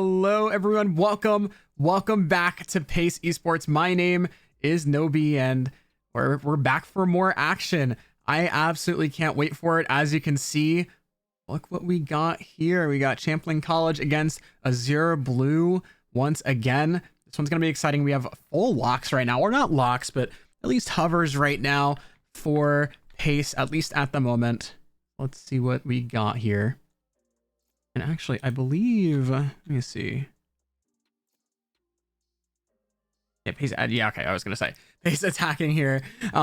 Hello everyone, welcome back to Pace Esports. My name is Nobi and we're back for more action. I absolutely can't wait for it. As you can see, look what we got here. We got Champlain College against Azure Blue once again. This one's gonna be exciting. We have full locks right now, or not locks, but at least hovers right now for Pace, at least at the moment. Let's see what we got here. And actually, I believe, let me see. Yeah, Pace, yeah, okay, I was gonna say Pace attacking here. So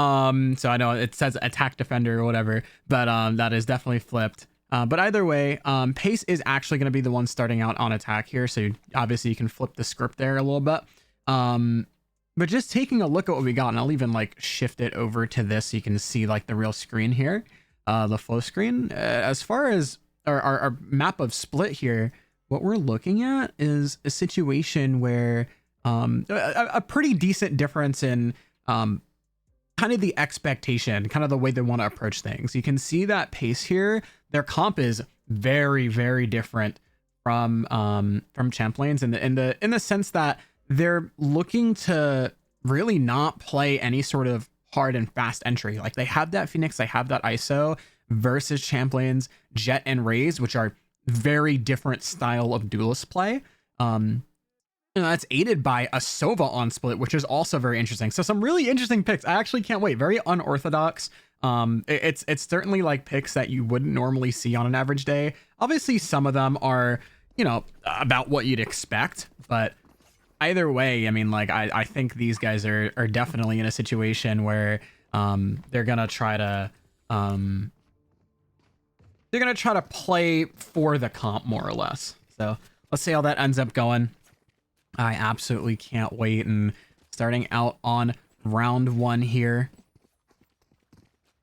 I know it says attack defender or whatever, but that is definitely flipped. But either way, Pace is actually gonna be the one starting out on attack here. So obviously you can flip the script there a little bit. But just taking a look at what we got, and I'll even like shift it over to this so you can see like the real screen here, the flow screen. As far as our map of split here, what we're looking at is a situation where a pretty decent difference in kind of the expectation, kind of the way they want to approach things. You can see that Pace here, their comp is very, very different from Champlain's in the sense that they're looking to really not play any sort of hard and fast entry. Like they have that Phoenix, they have that ISO, versus Champlain's Jet and Raze, which are very different style of duelist play. And that's aided by a Sova on split, which is also very interesting. So some really interesting picks. I actually can't wait. Very unorthodox. It's certainly like picks that you wouldn't normally see on an average day. Obviously, some of them are, you know, about what you'd expect, but either way, I mean, like I think these guys are definitely in a situation where they're gonna try to play for the comp more or less. So let's see how that ends up going. I absolutely can't wait. And starting out on round one here,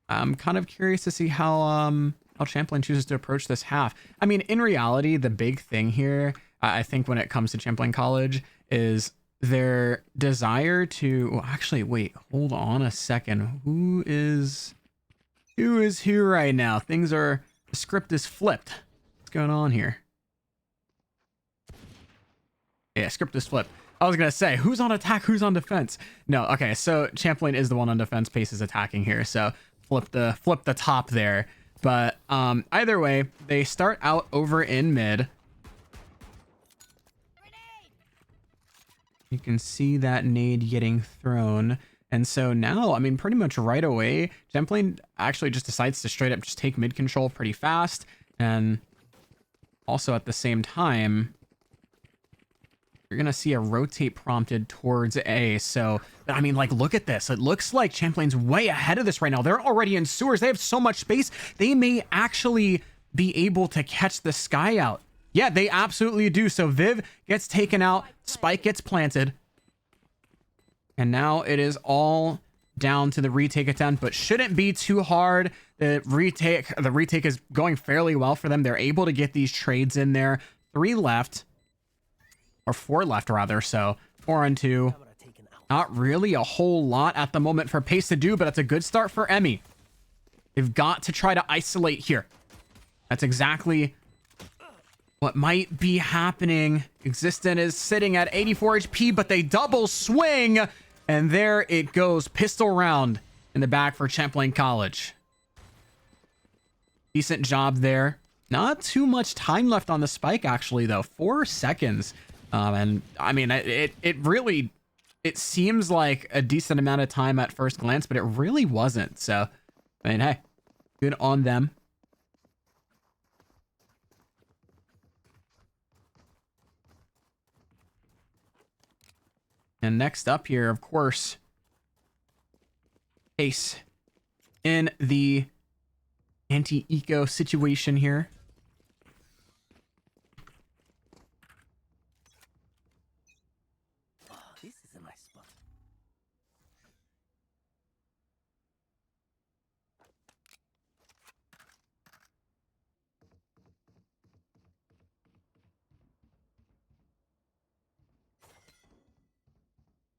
I'm kind of curious to see how Champlain chooses to approach this half. I mean, in reality, the big thing here, I think when it comes to Champlain College, is their desire to, well, actually, wait, hold on a second. Who is who right now? The script is flipped. What's going on here? Yeah, script is flipped. I was gonna say, who's on attack, who's on defense? No, okay, so Champlain is the one on defense, Pace is attacking here, so flip the top there. But either way, they start out over in mid. You can see that nade getting thrown. And so now, I mean, pretty much right away, Champlain actually just decides to straight up just take mid control pretty fast. And also at the same time, you're going to see a rotate prompted towards A. So, I mean, like, look at this. It looks like Champlain's way ahead of this right now. They're already in sewers. They have so much space. They may actually be able to catch the sky out. Yeah, they absolutely do. So Viv gets taken out. Spike gets planted. And now it is all down to the retake attempt, but shouldn't be too hard. The retake is going fairly well for them. They're able to get these trades in there. 3 left, or 4 left rather. So 4 on 2. Not really a whole lot at the moment for Pace to do, but it's a good start for Emmy. They've got to try to isolate here. That's exactly what might be happening. Existent is sitting at 84 HP, but they double swing. And there it goes. Pistol round in the back for Champlain College. Decent job there. Not too much time left on the spike, actually, though. 4 seconds. And I mean, it really, it seems like a decent amount of time at first glance, but it really wasn't. So, I mean, hey, good on them. And next up here, of course, Pace in the anti-eco situation here. Oh, this is a nice spot.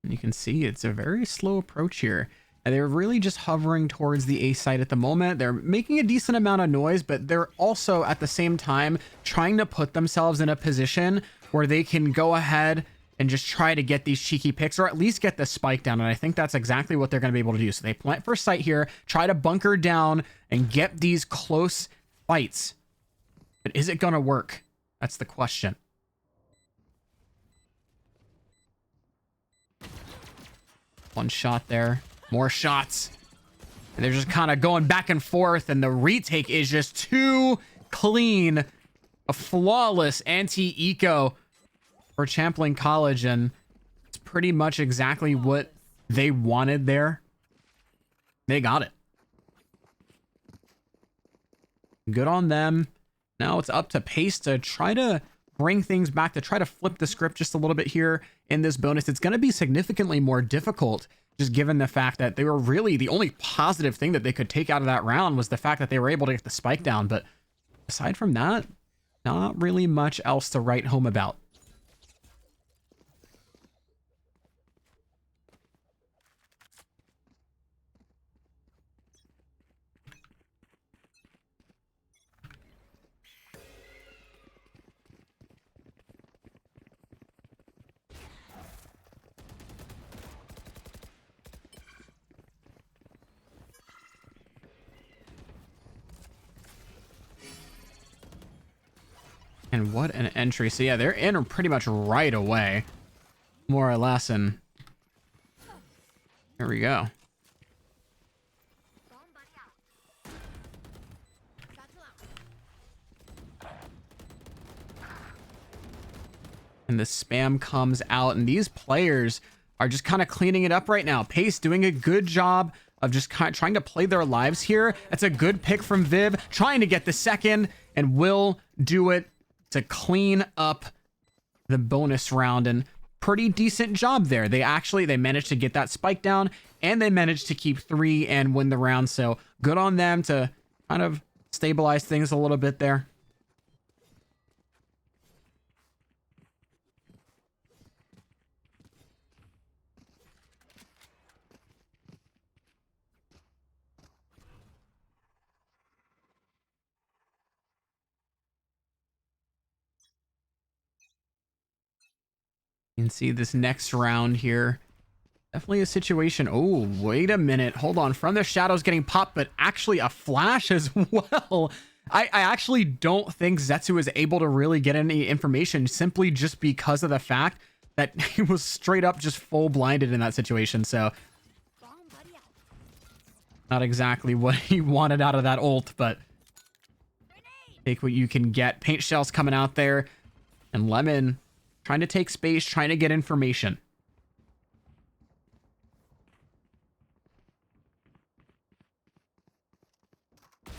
And you can see it's a very slow approach here. And they're really just hovering towards the A site at the moment. They're making a decent amount of noise, but they're also at the same time trying to put themselves in a position where they can go ahead and just try to get these cheeky picks, or at least get the spike down. And I think that's exactly what they're going to be able to do. So they plant for sight here, try to bunker down and get these close fights. But is it going to work? That's the question. One shot there. More shots. And they're just kind of going back and forth, and the retake is just too clean. A flawless anti-eco for Champlain College, and it's pretty much exactly what they wanted there. They got it. Good on them. Now it's up to Pace to try to bring things back, to try to flip the script just a little bit here in this bonus. It's going to be significantly more difficult, just given the fact that they were really the only positive thing that they could take out of that round was the fact that they were able to get the spike down. But aside from that, not really much else to write home about. And what an entry. So yeah, they're in pretty much right away, more or less. And there we go. And the spam comes out, and these players are just kind of cleaning it up right now. Pace doing a good job of just kind of trying to play their lives here. That's a good pick from Viv, trying to get the second, and will do it to clean up the bonus round. And pretty decent job there. They managed to get that spike down, and they managed to keep 3 and win the round. So good on them to kind of stabilize things a little bit there. You can see this next round here. Definitely a situation. Oh, wait a minute. Hold on. From the shadows getting popped, but actually a flash as well. I actually don't think Zetsu is able to really get any information simply just because of the fact that he was straight up just full blinded in that situation. So not exactly what he wanted out of that ult, but take what you can get. Paint shells coming out there, and Lemon trying to take space, trying to get information.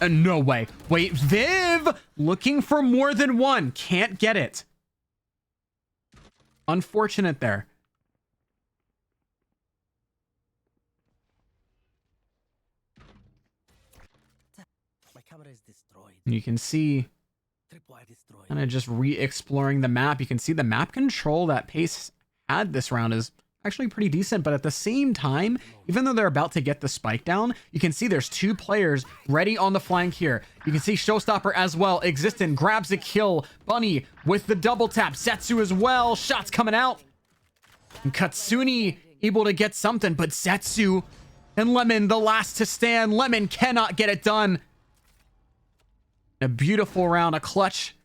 No way. Wait, Viv looking for more than one. Can't get it. Unfortunate there. My camera is destroyed. And you can see Tripwire destroyed. kind of just re-exploring the map. You can see the map control that Pace had this round is actually pretty decent, but at the same time, even though they're about to get the spike down, you can see there's 2 players ready on the flank here. You can see Showstopper as well. Existent grabs a kill. Bunny with the double tap. Zetsu as well. Shots coming out. And Katsuni able to get something, but Zetsu and Lemon the last to stand. Lemon cannot get it done. A beautiful round, a clutch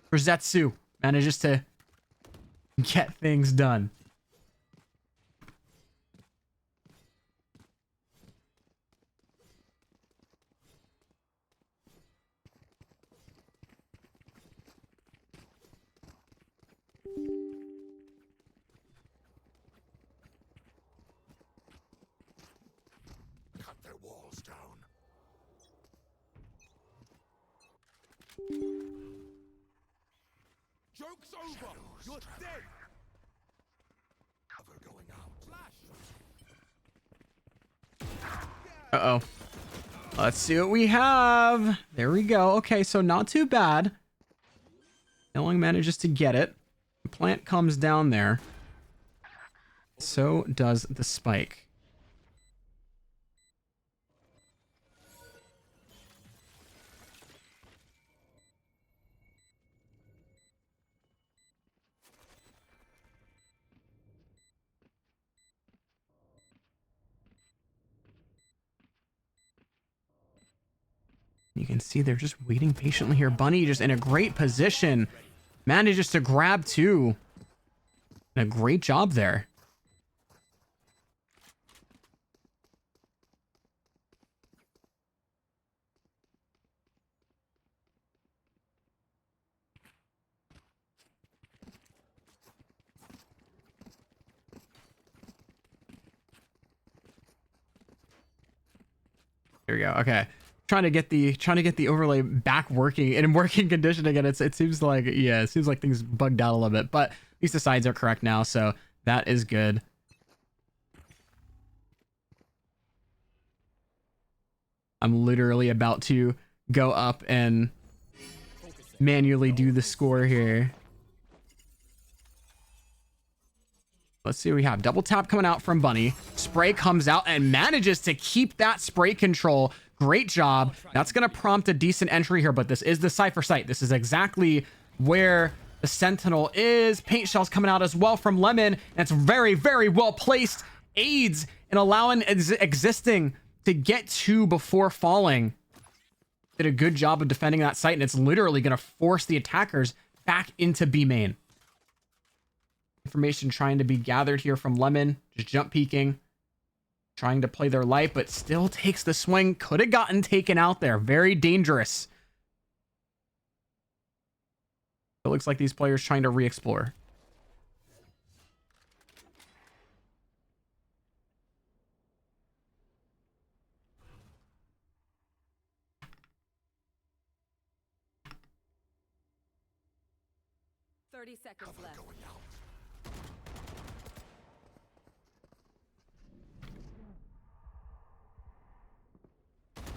for Zetsu. Manages to get things done. Cut their walls down. Joke's over! You're dead! Cover going out. Uh-oh. Let's see what we have. There we go. Okay, so not too bad. Elling manages to get it. The plant comes down there. So does the spike. can see they're just waiting patiently here. Bunny just in a great position. Manages to grab two. And a great job there. Here we go. Okay. Trying to get the overlay back working in working condition again. It seems like, yeah, it seems like things bugged out a little bit, but at least the sides are correct now, so that is good. I'm literally about to go up and manually do the score here. Let's see what we have. Double tap coming out from Bunny. Spray comes out and manages to keep that spray control. Great job. That's going to prompt a decent entry here, but this is the Cypher site. This is exactly where the Sentinel is. Paint shells coming out as well from Lemon. And it's very, very well placed. Aids in allowing existing to get two before falling. Did a good job of defending that site, and it's literally going to force the attackers back into B main. Information trying to be gathered here from Lemon. Just jump peeking. Trying to play their life, but still takes the swing. Could have gotten taken out there. Very dangerous. It looks like these players trying to re-explore. Seconds left.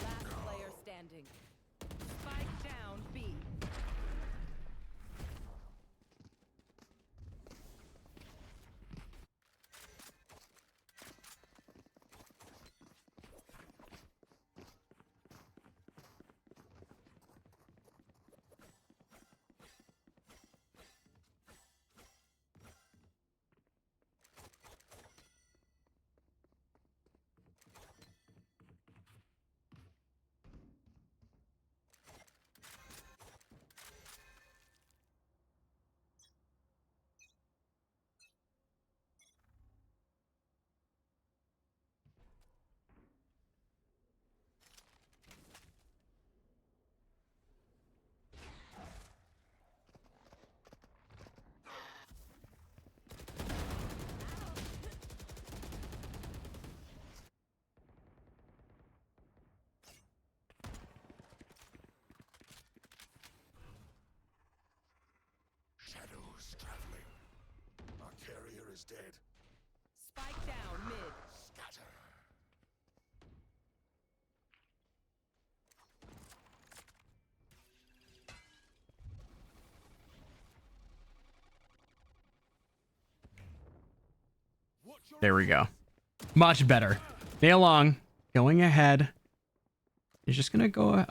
Last player standing. Spike down B. Shadows traveling. Our carrier is dead. Spike down mid. Scatter. There we go. Much better. Nail long. Going ahead. He's just gonna go.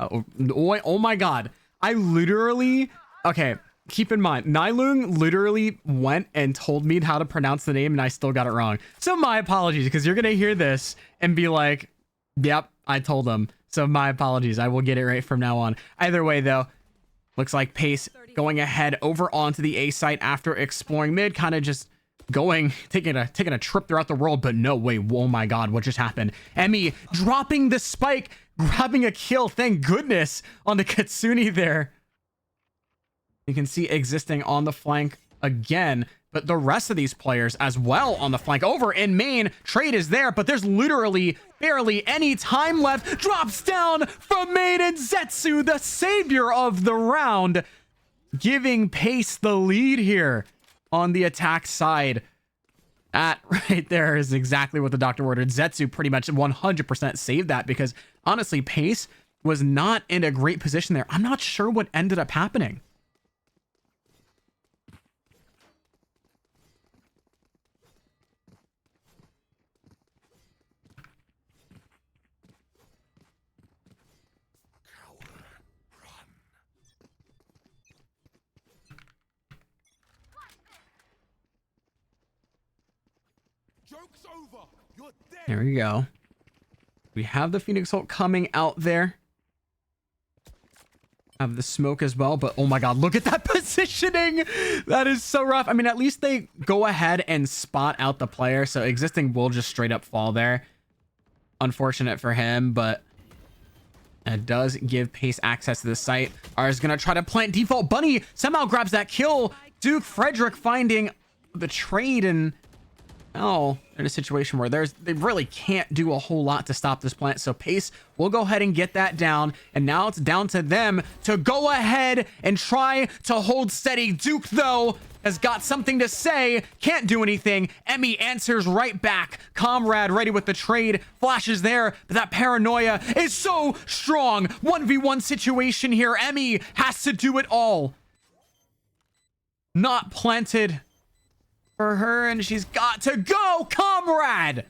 Oh my god. I literally. Okay. Keep in mind, Nylung literally went and told me how to pronounce the name and I still got it wrong. So my apologies, because you're going to hear this and be like, yep, I told him. So my apologies. I will get it right from now on. Either way, though, looks like Pace going ahead over onto the A site after exploring mid, kind of just going, taking a trip throughout the world. But no, wait, oh my god, what just happened? Emmy dropping the spike, grabbing a kill. Thank goodness on the Katsuni there. You can see existing on the flank again, but the rest of these players as well on the flank. Over in main, trade is there, but there's literally barely any time left. Drops down from main, and Zetsu, the savior of the round, giving Pace the lead here on the attack side. That right there is exactly what the doctor ordered. Zetsu pretty much 100% saved that, because honestly, Pace was not in a great position there. I'm not sure what ended up happening. Joke's over. You're dead. There we go. We have the Phoenix Ult coming out there. have the smoke as well, but oh my god, look at that positioning. That is so rough. I mean, at least they go ahead and spot out the player, so existing will just straight up fall there. Unfortunate for him, but it does give Pace access to the site. R is gonna try to plant default. Bunny somehow grabs that kill. Duke Frederick finding the trade, and now in a situation where they really can't do a whole lot to stop this plant. So Pace will go ahead and get that down. And now it's down to them to go ahead and try to hold steady. Duke, though, has got something to say. Can't do anything. Emmy answers right back. Comrade ready with the trade. Flashes there, but that paranoia is so strong. 1v1 situation here. Emmy has to do it all. Not planted for her, and she's got to go. Comrade,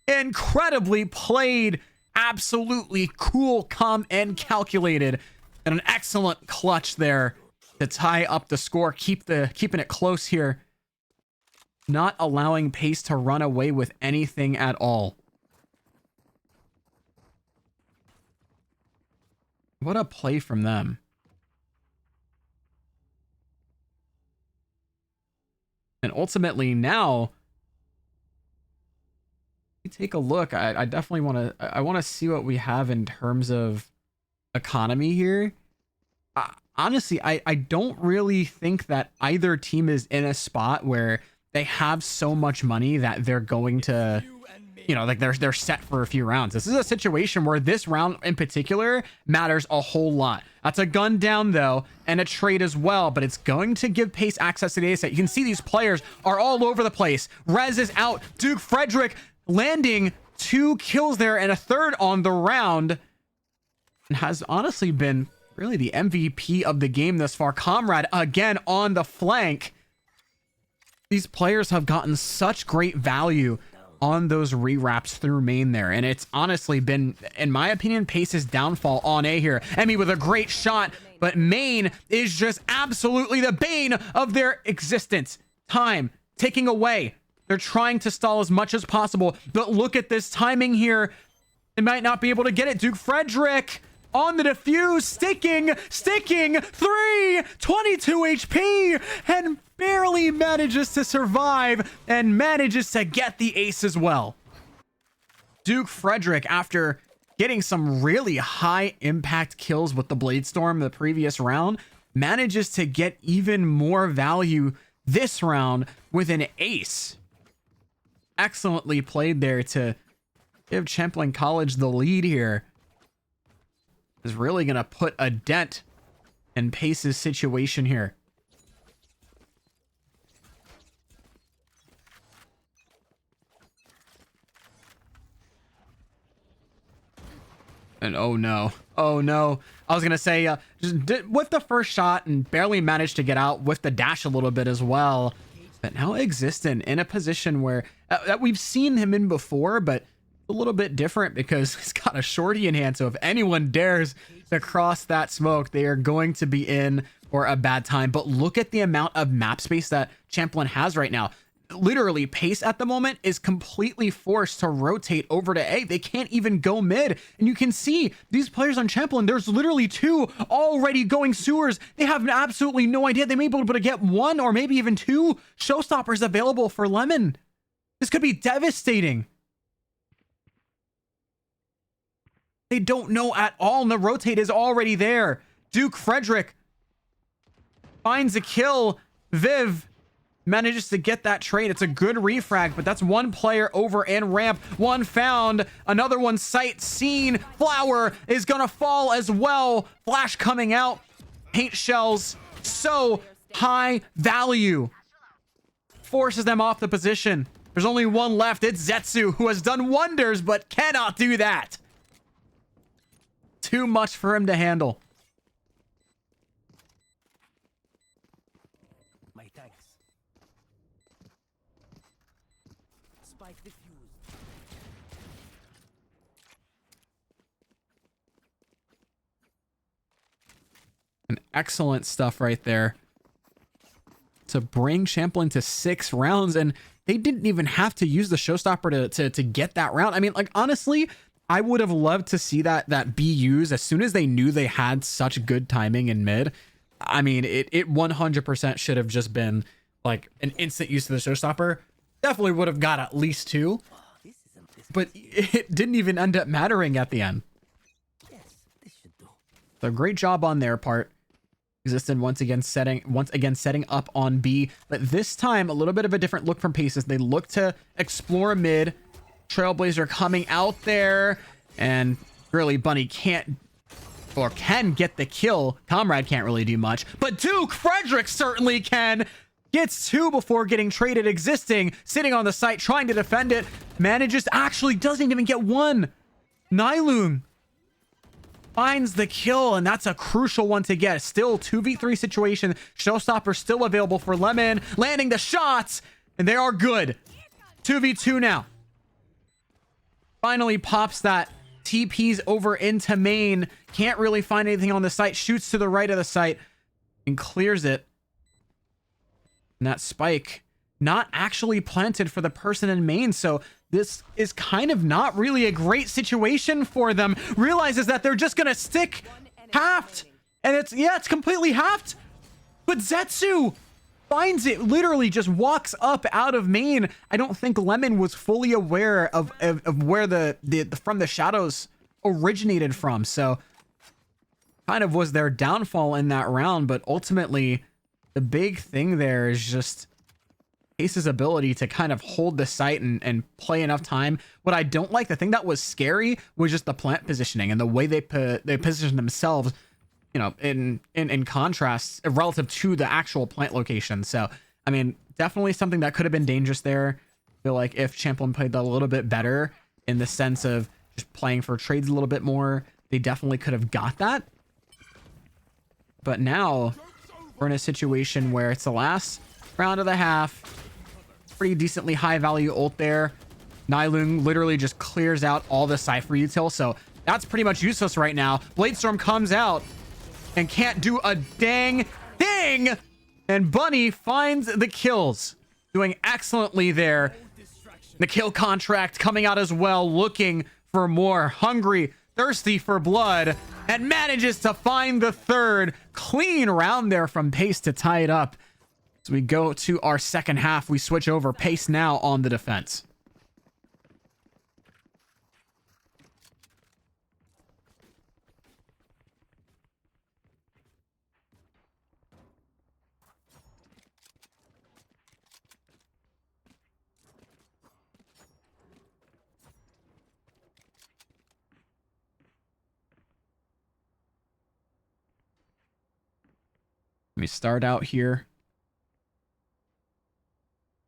incredibly played, absolutely cool, calm, and calculated, and an excellent clutch there to tie up the score. Keeping it close here, not allowing Pace to run away with anything at all. What a play from them. And ultimately now, you take a look. I definitely want to see what we have in terms of economy here. Honestly, I don't really think that either team is in a spot where they have so much money that they're going to, you know, like they're set for a few rounds. This is a situation where this round in particular matters a whole lot. That's a gun down though, and a trade as well, but it's going to give Pace access to the A-set. You can see these players are all over the place. Rez is out. Duke Frederick landing 2 kills there and a 3rd on the round, and has honestly been really the MVP of the game thus far. Comrade again on the flank. These players have gotten such great value on those rewraps through main there, and it's honestly been, in my opinion, Pace's downfall on A here. Emmy with a great shot, but main is just absolutely the bane of their existence. Time taking away. They're trying to stall as much as possible, but look at this timing here. They might not be able to get it. Duke Frederick on the defuse, sticking 3, 22 HP, and barely manages to survive and manages to get the ace as well. Duke Frederick, after getting some really high impact kills with the Bladestorm the previous round, manages to get even more value this round with an ace. Excellently played there to give Champlain College the lead here. Is really going to put a dent in Pace's situation here. And oh no, I was gonna say with the first shot and barely managed to get out with the dash a little bit as well, but now Existent in a position where that we've seen him in before, but a little bit different because he's got a shorty in hand. So if anyone dares to cross that smoke, they are going to be in for a bad time. But look at the amount of map space that Champlain has right now. Literally, Pace at the moment is completely forced to rotate over to A. They can't even go mid. And you can see these players on Champlain, there's literally 2 already going sewers. They have absolutely no idea. They may be able to get 1 or maybe even 2 showstoppers available for Lemon. This could be devastating. They don't know at all, and the rotate is already there. Duke Frederick finds a kill. Viv manages to get that trade. It's a good refrag, but that's 1 player over and ramp. 1 found, another one sight seen. Flower is gonna fall as well. Flash coming out. Paint shells, so high value. Forces them off the position. There's only 1 left. It's Zetsu, who has done wonders, but cannot do that. Too much for him to handle. My thanks. Spike defused. An excellent stuff right there to bring Champlain to 6 rounds, and they didn't even have to use the showstopper to get that round. I mean, like, honestly, I would have loved to see that be used as soon as they knew they had such good timing in mid. I mean, it 100% should have just been like an instant use of the showstopper. Definitely would have got at least 2, Oh, this isn't this. but it didn't even end up mattering at the end. Yes, this should do. So great job on their part. Existent once again setting up on B, but this time a little bit of a different look from Paces. They look to explore mid. Trailblazer coming out there, and really Bunny can't or can get the kill. Comrade can't really do much, but Duke Frederick certainly can. Gets 2 before getting traded. Existing sitting on the site trying to defend it, manages to actually doesn't even get 1. Nylung finds the kill, and that's a crucial one to get. Still 2v3 situation. Showstopper still available for Lemon, landing the shots, and they are good. 2v2 now. Finally pops that. TPs over into main. Can't really find anything on the site. Shoots to the right of the site and clears it. And that spike not actually planted for the person in main. So this is kind of not really a great situation for them. Realizes that they're just going to stick halved. And it's completely halved. But Zetsu finds it, literally just walks up out of main. I don't think Lemon was fully aware of where the from the shadows originated from. So kind of was their downfall in that round. But ultimately, the big thing there is just Ace's ability to kind of hold the site and play enough time. What I don't like, the thing that was scary, was just the plant positioning and the way they position themselves, you know, in contrast relative to the actual plant location. So, I mean, definitely something that could have been dangerous there. I feel like if Champlin played that a little bit better in the sense of just playing for trades a little bit more, they definitely could have got that. But now we're in a situation where it's the last round of the half. Pretty decently high value ult there. Nylung literally just clears out all the Cypher util, so that's pretty much useless right now. Bladestorm comes out and can't do a dang thing, and Bunny finds the kills. Doing excellently there. The kill contract coming out as well, looking for more. Hungry, thirsty for blood, and manages to find the 3rd. Clean round there from Pace to tie it up. As we go to our second half, we switch over. Pace now on the defense. Let me start out here.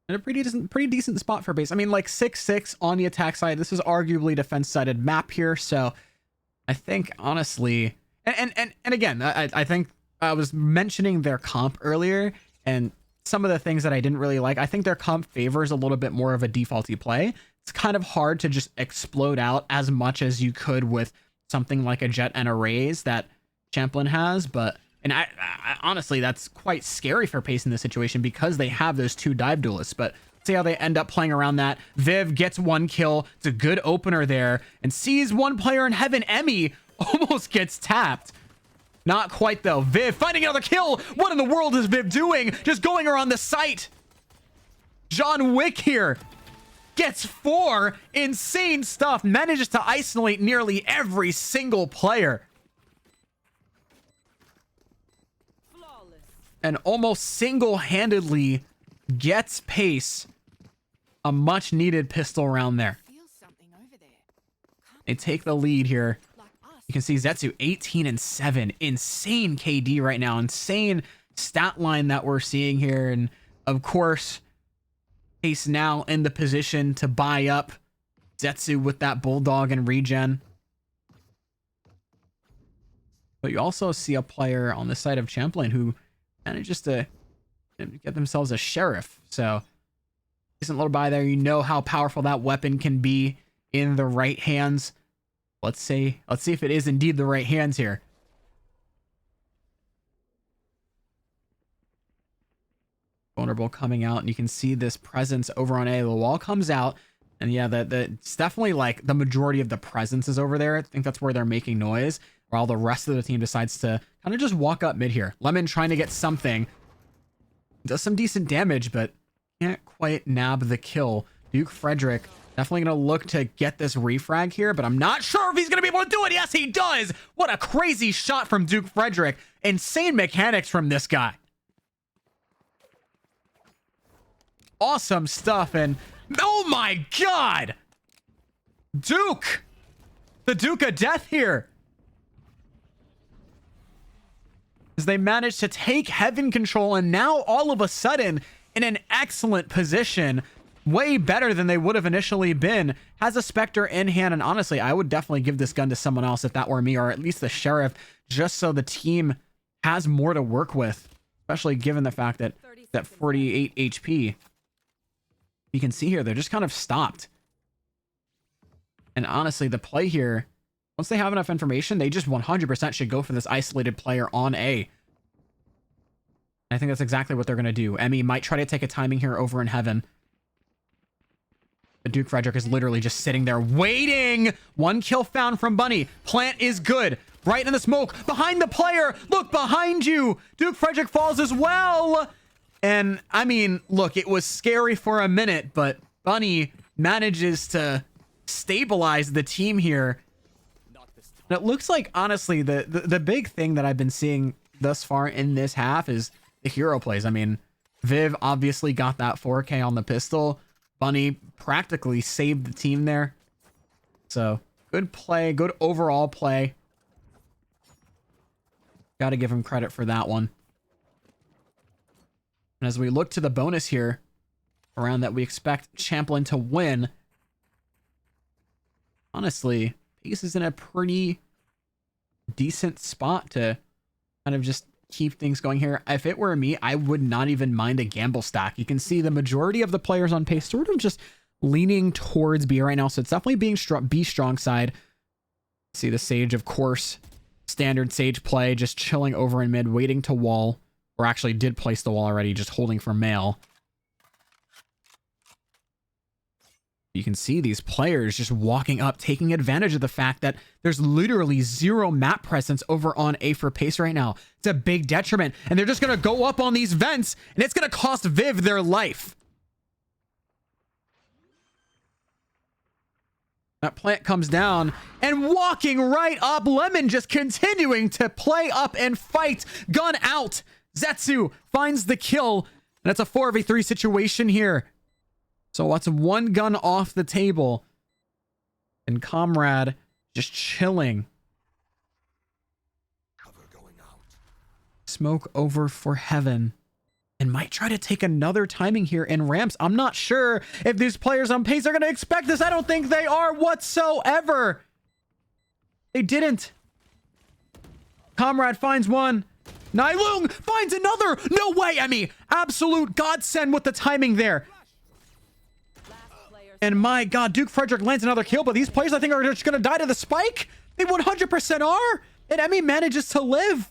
And a pretty decent spot for base. I mean, like 6-6 on the attack side. This is arguably defense-sided map here. So I think honestly, and again, I think I was mentioning their comp earlier, and some of the things that I didn't really like. I think their comp favors a little bit more of a defaulty play. It's kind of hard to just explode out as much as you could with something like a Jet and a Raze that Champlin has, but and I honestly, that's quite scary for Pace in this situation because they have those 2 dive duelists. But see how they end up playing around that. Viv gets 1 kill. It's a good opener there, and sees 1 player in heaven. Emmy almost gets tapped. Not quite though. Viv finding another kill. What in the world is Viv doing? Just going around the site. John Wick here gets 4. Insane stuff. Manages to isolate nearly every single player. And almost single-handedly gets Pace a much-needed pistol round there. They take the lead here. You can see Zetsu 18-7. Insane KD right now. Insane stat line that we're seeing here. And of course, Pace now in the position to buy up Zetsu with that Bulldog and regen. But you also see a player on the side of Champlain who manages to get themselves a Sheriff. So decent little buy there. You know how powerful that weapon can be in the right hands. Let's see if it is indeed the right hands here. Vulnerable coming out, and you can see this presence over on A. The wall comes out. And yeah, it's definitely like the majority of the presence is over there. I think that's where they're making noise, while the rest of the team decides to kind of just walk up mid here. Lemon trying to get something. Does some decent damage, but can't quite nab the kill. Duke Frederick definitely going to look to get this refrag here, but I'm not sure if he's going to be able to do it. Yes, he does. What a crazy shot from Duke Frederick. Insane mechanics from this guy. Awesome stuff. And oh my God, Duke, the Duke of Death here. As they managed to take heaven control, and now all of a sudden in an excellent position, way better than they would have initially been, has a Spectre in hand. And honestly, I would definitely give this gun to someone else if that were me, or at least the Sheriff, just so the team has more to work with, especially given the fact that 48 HP. You can see here, they're just kind of stopped. And honestly, the play here, once they have enough information, they just 100% should go for this isolated player on A. I think that's exactly what they're going to do. Emmy might try to take a timing here over in heaven. But Duke Frederick is literally just sitting there waiting. One kill found from Bunny. Plant is good. Right in the smoke. Behind the player. Look behind you. Duke Frederick falls as well. And I mean, look, it was scary for a minute, but Bunny manages to stabilize the team here. And it looks like, honestly, the big thing that I've been seeing thus far in this half is the hero plays. I mean, Viv obviously got that 4K on the pistol. Bunny practically saved the team there. So good play, good overall play. Got to give him credit for that one. And as we look to the bonus here, around that we expect Champlin to win. Honestly, Pace is in a pretty decent spot to kind of just keep things going here. If it were me, I would not even mind a gamble stack. You can see the majority of the players on Pace sort of just leaning towards B right now. So it's definitely being B strong side. See the Sage, of course, standard Sage play, just chilling over in mid, waiting to wall. Or actually did place the wall already, just holding for mail. You can see these players just walking up, taking advantage of the fact that there's literally zero map presence over on A for Pace right now. It's a big detriment, and they're just going to go up on these vents, and it's going to cost Viv their life. That plant comes down, and walking right up, Lemon just continuing to play up and fight. Gun out. Zetsu finds the kill, and it's a 4v3 situation here. So what's one gun off the table, and Comrade just chilling. Cover going out. Smoke over for heaven, and might try to take another timing here in ramps. I'm not sure if these players on Pace are going to expect this. I don't think they are whatsoever. They didn't. Comrade finds one. Nylung finds another. No way, Emmy. Absolute godsend with the timing there. And my God, Duke Frederick lands another kill, but these players I think are just going to die to the spike. They 100% are. And Emmy manages to live.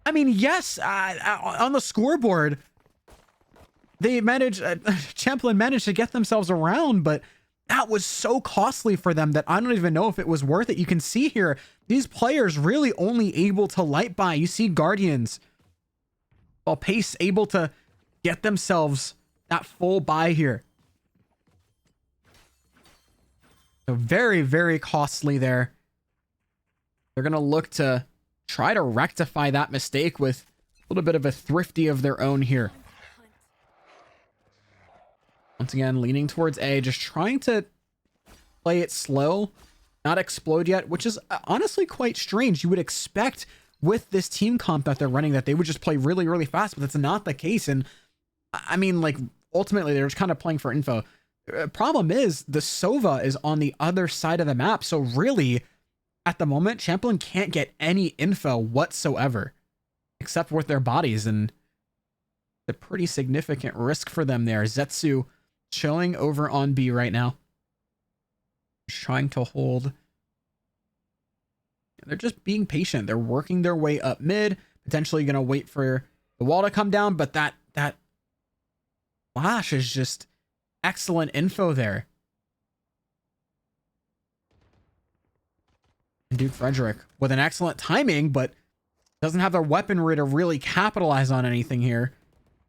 I mean, yes, on the scoreboard, they managed, Champlin managed to get themselves around, but that was so costly for them that I don't even know if it was worth it. You can see here, these players really only able to light by. You see Guardians, while Pace able to get themselves that full buy here. So very, very costly there. They're going to look to try to rectify that mistake with a little bit of a thrifty of their own here. Once again, leaning towards A, just trying to play it slow, not explode yet, which is honestly quite strange. You would expect with this team comp that they're running that they would just play really, really fast, but that's not the case. And I mean, like, ultimately, they're just kind of playing for info. Problem is, the Sova is on the other side of the map, so really, at the moment, Champlin can't get any info whatsoever, except with their bodies, and it's a pretty significant risk for them there. Zetsu chilling over on B right now. Trying to hold. They're just being patient. They're working their way up mid, potentially going to wait for the wall to come down, but that flash is just excellent info there. And Duke Frederick with an excellent timing, but doesn't have the weaponry to really capitalize on anything here.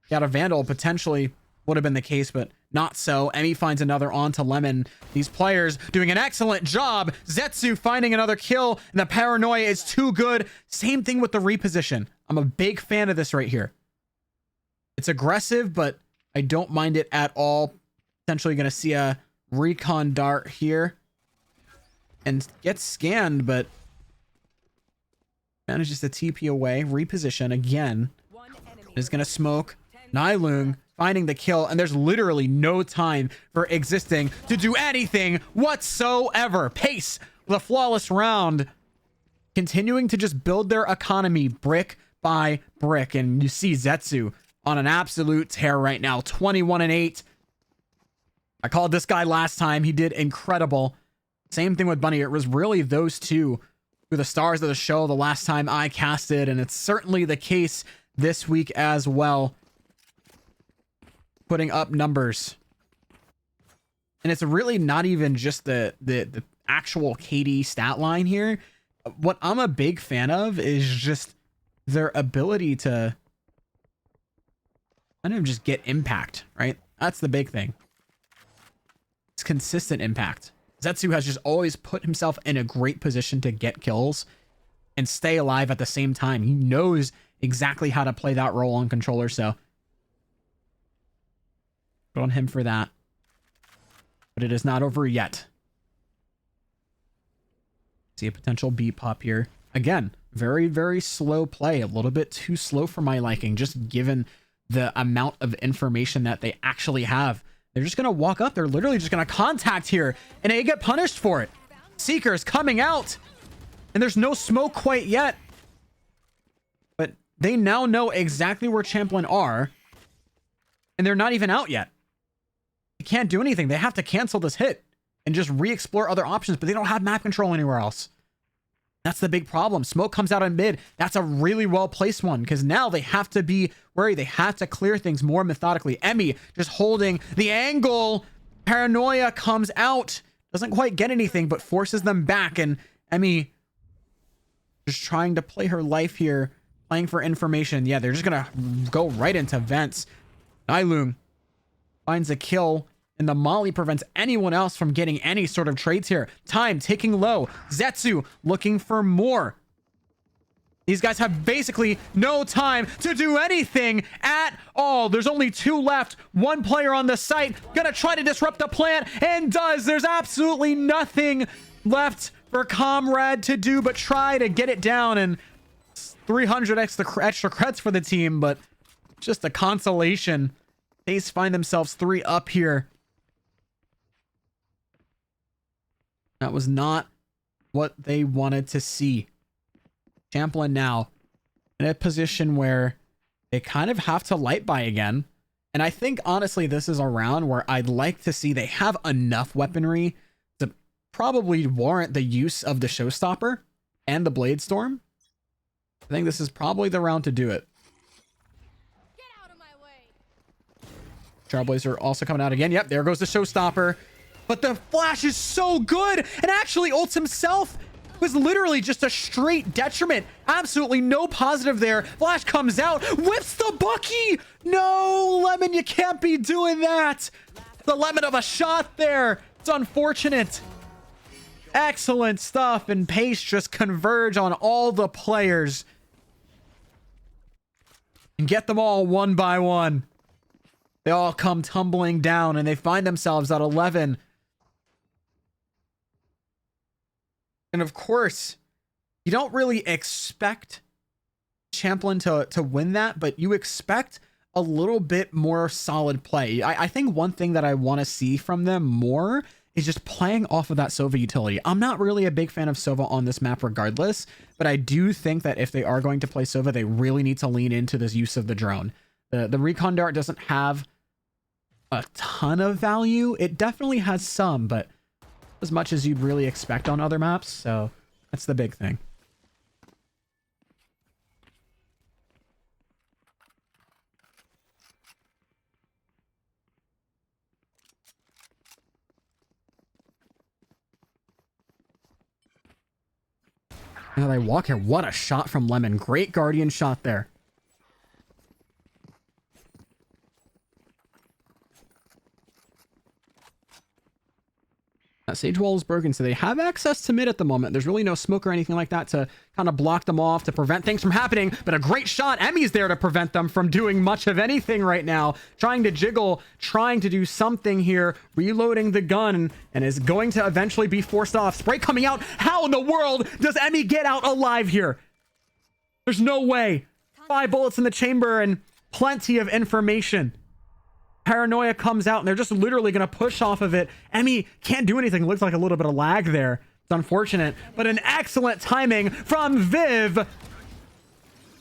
Got a Vandal, potentially would have been the case, but not so. Emmy finds another onto Lemon. These players doing an excellent job. Zetsu finding another kill, and the paranoia is too good. Same thing with the reposition. I'm a big fan of this right here. It's aggressive, but I don't mind it at all. Potentially going to see a recon dart here and get scanned, but manages to TP away. Reposition again. One enemy. Is going to smoke. Nylung finding the kill, and there's literally no time for Existing to do anything whatsoever. Pace with a flawless round, continuing to just build their economy brick by brick. And you see Zetsu on an absolute tear right now, 21-8. I called this guy last time. He did incredible. Same thing with Bunny. It was really those two who were the stars of the show the last time I casted, and it's certainly the case this week as well. Putting up numbers. And it's really not even just the actual KD stat line here. What I'm a big fan of is just their ability to kind of just get impact, right? That's the big thing. It's consistent impact. Zetsu has just always put himself in a great position to get kills and stay alive at the same time. He knows exactly how to play that role on controller, so good on him for that. But it is not over yet. See a potential beat pop here. Again, very, very slow play. A little bit too slow for my liking, just given the amount of information that they actually have. They're just going to walk up. They're literally just going to contact here, and they get punished for it. Seeker's coming out, and there's no smoke quite yet. But they now know exactly where Champlin are, and they're not even out yet. They can't do anything. They have to cancel this hit and just re-explore other options, but they don't have map control anywhere else. That's the big problem. Smoke comes out on mid. That's a really well-placed one, because now they have to be worried. They have to clear things more methodically. Emmy just holding the angle. Paranoia comes out. Doesn't quite get anything, but forces them back. And Emmy just trying to play her life here, playing for information. Yeah, they're just going to go right into vents. Nylung finds a kill, and the molly prevents anyone else from getting any sort of trades here. Time ticking low. Zetsu looking for more. These guys have basically no time to do anything at all. There's only two left. One player on the site gonna try to disrupt the plant, and does. There's absolutely nothing left for Comrade to do but try to get it down, and 300 extra creds for the team, but just a consolation. They find themselves 3 up here. That was not what they wanted to see. Champlin now in a position where they kind of have to light buy again. And I think, honestly, this is a round where I'd like to see they have enough weaponry to probably warrant the use of the Showstopper and the Blade Storm. I think this is probably the round to do it. Get out of my way. Trailblazer also coming out again. Yep, there goes the Showstopper. But the flash is so good, and actually ults himself was literally just a straight detriment. Absolutely no positive there. Flash comes out, whips the Bucky. No, Lemon, you can't be doing that. The lemon of a shot there. It's unfortunate. Excellent stuff, and Pace just converge on all the players and get them all one by one. They all come tumbling down, and they find themselves at 11. And of course, you don't really expect Champlin to win that, but you expect a little bit more solid play. I think one thing that I want to see from them more is just playing off of that Sova utility. I'm not really a big fan of Sova on this map regardless, but I do think that if they are going to play Sova, they really need to lean into this use of the drone. The recon dart doesn't have a ton of value. It definitely has some, but as much as you'd really expect on other maps, so that's the big thing. Now they walk here. What a shot from Lemon. Great Guardian shot there. That Sage wall is broken, so they have access to mid at the moment. There's really no smoke or anything like that to kind of block them off, to prevent things from happening. But a great shot. Emmy's there to prevent them from doing much of anything right now. Trying to jiggle, trying to do something here. Reloading the gun, and is going to eventually be forced off. Spray coming out. How in the world does Emmy get out alive here? There's no way. 5 bullets in the chamber and plenty of information. Paranoia comes out and they're just literally going to push off of it. Emmy can't do anything. Looks like a little bit of lag there. It's unfortunate, but an excellent timing from Viv,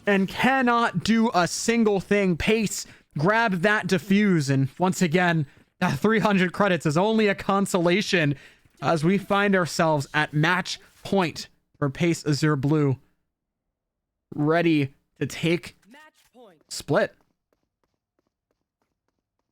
and cannot do a single thing. Pace grabbed that defuse, and once again, that 300 credits is only a consolation as we find ourselves at match point for Pace Azure Blue, ready to take Match point. split.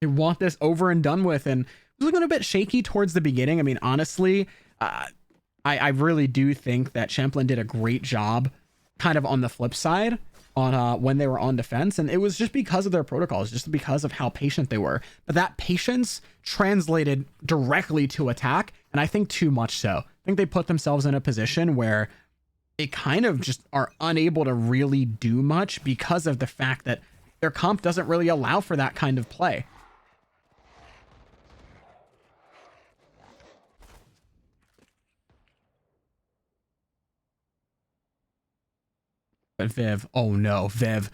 They want this over and done with, and it was looking a bit shaky towards the beginning. I mean, honestly, I really do think that Champlin did a great job kind of on the flip side on when they were on defense, and it was just because of their protocols, just because of how patient they were. But that patience translated directly to attack, and I think too much so. I think they put themselves in a position where they kind of just are unable to really do much because of the fact that their comp doesn't really allow for that kind of play. But Viv, oh no, Viv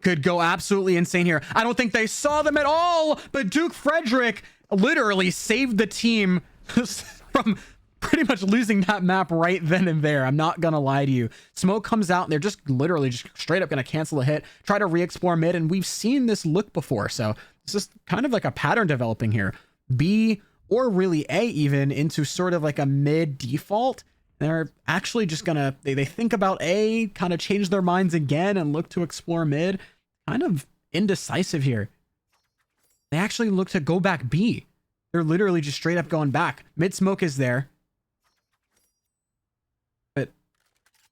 could go absolutely insane here. I don't think they saw them at all, but Duke Frederick literally saved the team from pretty much losing that map right then and there. I'm not gonna lie to you. Smoke comes out and they're just literally just straight up gonna cancel a hit, try to re-explore mid, and we've seen this look before, so it's just kind of like a pattern developing here. B, or really A even, into sort of like a mid default. They're actually just gonna, they think about A, kind of change their minds again and look to explore mid. Kind of indecisive here. They actually look to go back B. They're literally just straight up going back. Mid smoke is there. But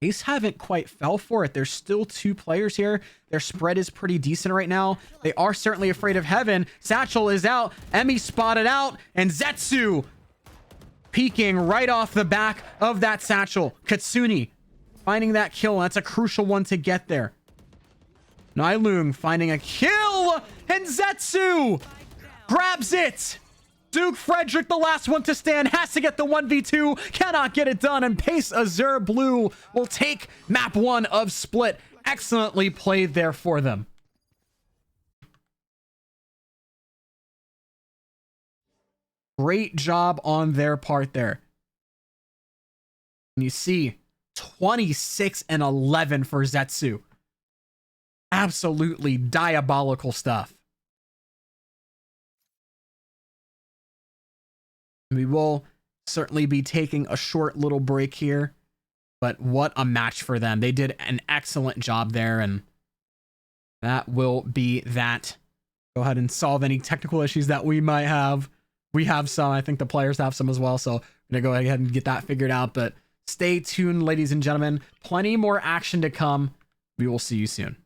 Ace haven't quite fell for it. There's still 2 players here. Their spread is pretty decent right now. They are certainly afraid of heaven. Satchel is out. Emmy spotted out. And Zetsu peeking right off the back of that Satchel. Katsuni finding that kill. That's a crucial one to get there. Nylung finding a kill, and Zetsu grabs it. Duke Frederick, the last one to stand, has to get the 1v2, cannot get it done, and Pace Azure Blue will take map 1 of Split. Excellently played there for them. Great job on their part there. And you see 26 and 11 for Zetsu. Absolutely diabolical stuff. We will certainly be taking a short little break here, but what a match for them. They did an excellent job there, and that will be that. Go ahead and solve any technical issues that we might have. We have some. I think the players have some as well, so I'm going to go ahead and get that figured out, but stay tuned, ladies and gentlemen. Plenty more action to come. We will see you soon.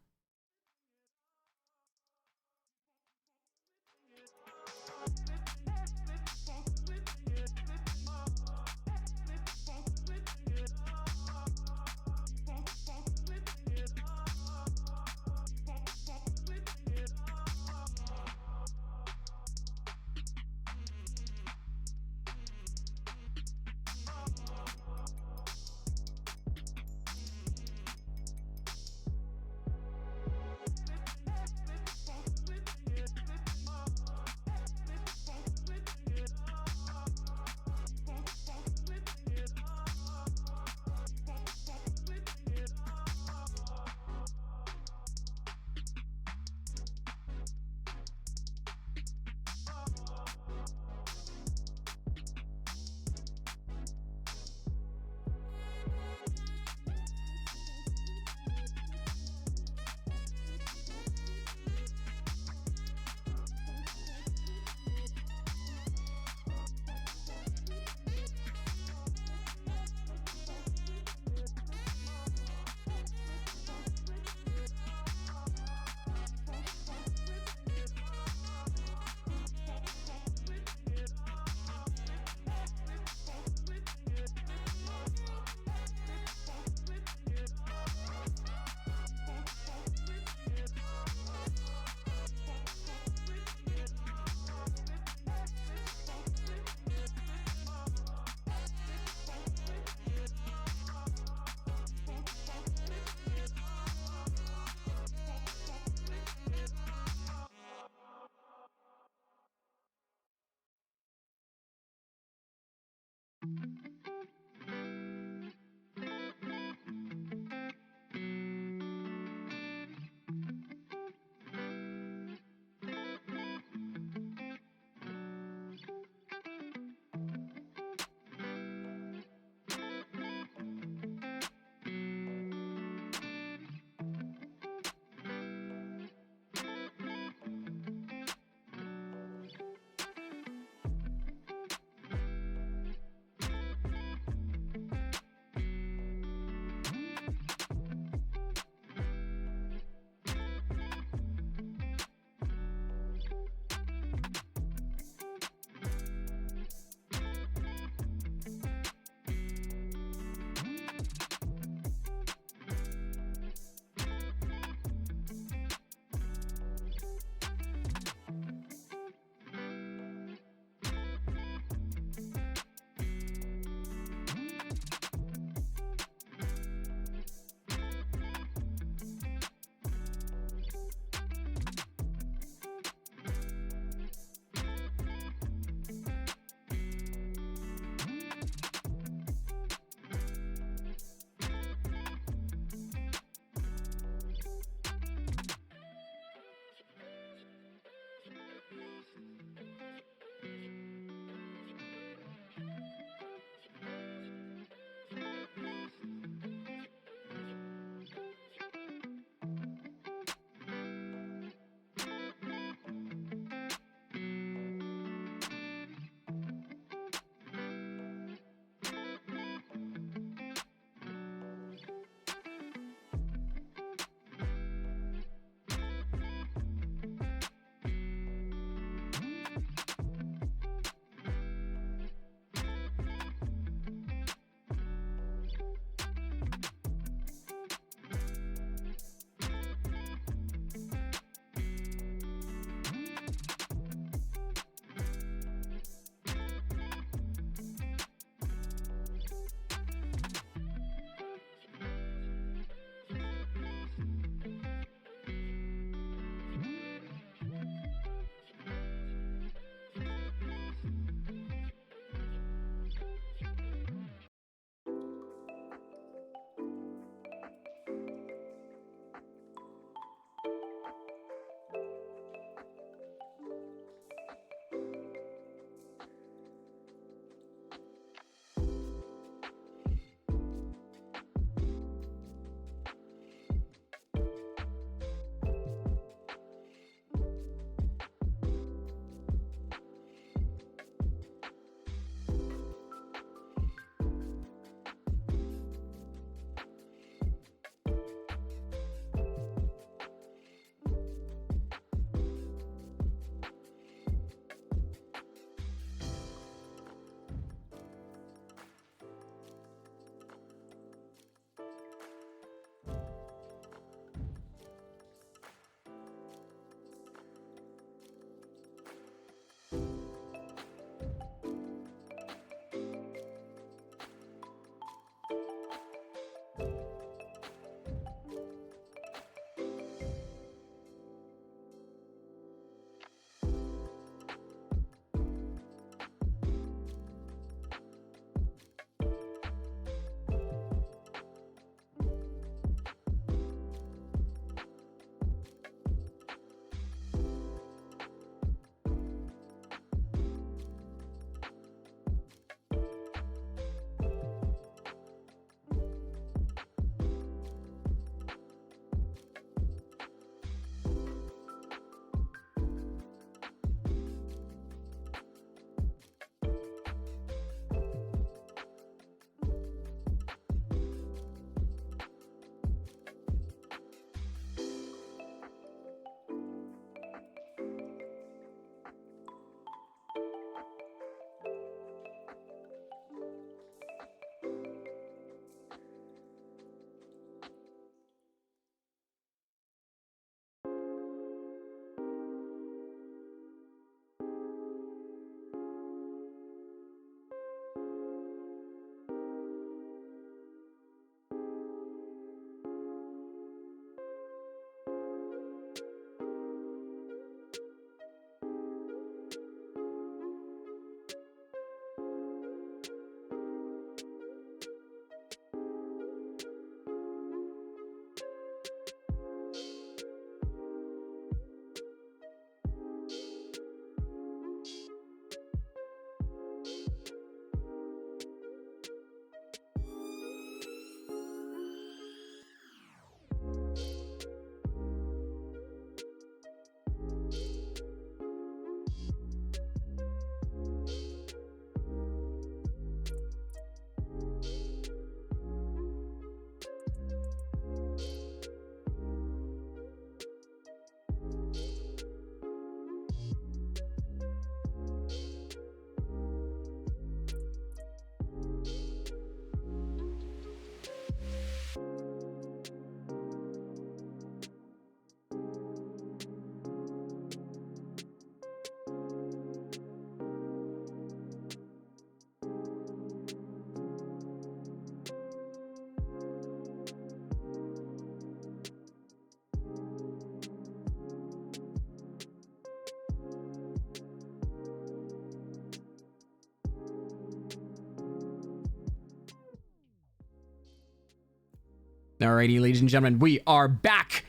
Alrighty, ladies and gentlemen, we are back.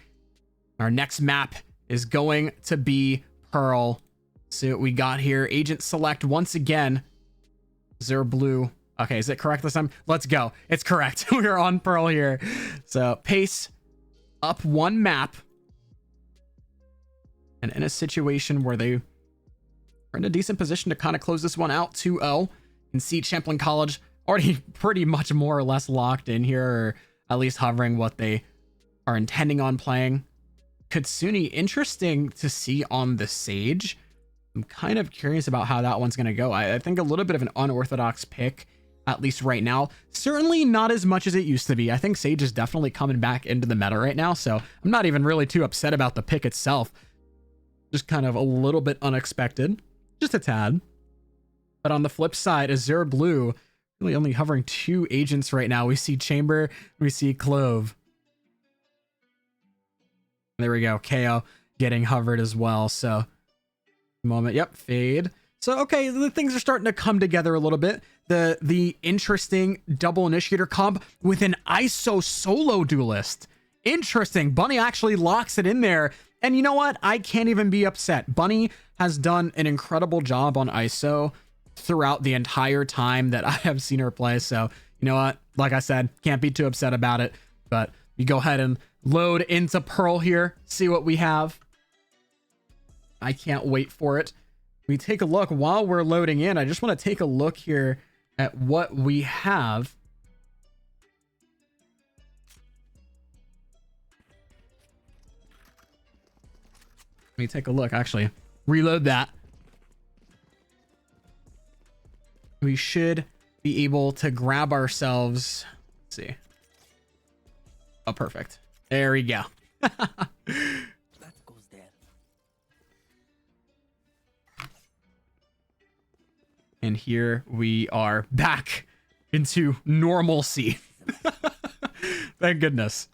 Our next map is going to be Pearl. See what we got here. Agent select once again. Zero blue. Okay, is it correct this time? Let's go. It's correct. We're on Pearl here. So Pace up one map. And in a situation where they are in a decent position to kind of close this one out 2-0. You can see Champlain College already pretty much more or less locked in here, or at least hovering what they are intending on playing. Kutsuni, interesting to see on the Sage. I'm kind of curious about how that one's going to go. I think a little bit of an unorthodox pick, at least right now. Certainly not as much as it used to be. I think Sage is definitely coming back into the meta right now, so I'm not even really too upset about the pick itself. Just kind of a little bit unexpected. Just a tad. But on the flip side, Azure Blue really only hovering 2 agents right now. We see Chamber, we see Clove. There we go. KO getting hovered as well. So, moment. Yep, fade. So, okay, the things are starting to come together a little bit. The interesting double initiator comp with an ISO solo duelist. Interesting. Bunny actually locks it in there. And you know what? I can't even be upset. Bunny has done an incredible job on ISO throughout the entire time that I have seen her play. So, you know what? Like I said, can't be too upset about it. But you go ahead and load into Pearl here. See what we have. I can't wait for it. We take a look while we're loading in. I just want to take a look here at what we have. Let me take a look. Actually, reload that. We should be able to grab ourselves. Let's see. Oh, perfect. There we go. That goes there. And here we are back into normalcy. Thank goodness.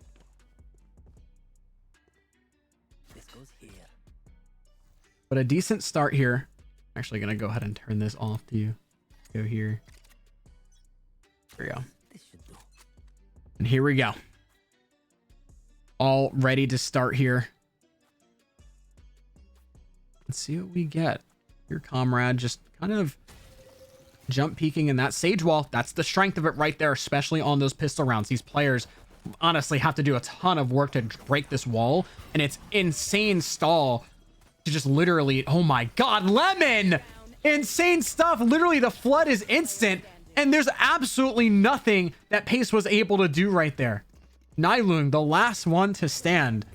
This goes here. But a decent start here. I'm actually going to go ahead and turn this off to you. Go here. There we go. This should do. And here we go. All ready to start here. Let's see what we get. Your comrade just kind of jump peeking in that sage wall. That's the strength of it right there, especially on those pistol rounds. These players honestly have to do a ton of work to break this wall, and it's insane stall to just literally, oh my god, Lemon! Insane stuff. Literally the flood is instant, and there's absolutely nothing that Pace was able to do right there. Nylung, the last one to stand,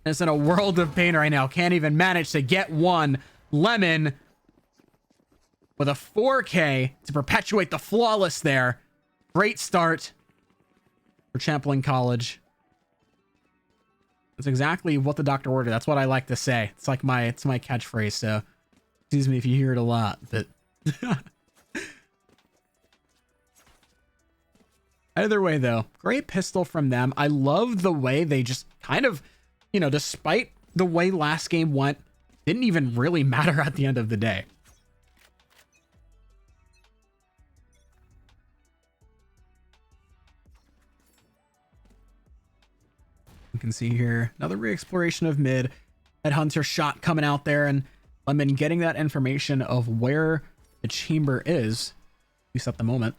is in a world of pain right now. Can't even manage to get one. Lemon with a 4K to perpetuate the flawless there. Great start for Champlain College. That's exactly what the doctor ordered. That's what I like to say. It's like my catchphrase. So excuse me if you hear it a lot, but either way though, great pistol from them. I love the way they just kind of, you know, despite the way last game went, didn't even really matter at the end of the day. You can see here another re-exploration of mid. Headhunter shot coming out there, and Lemon getting that information of where the chamber is, at least at the moment.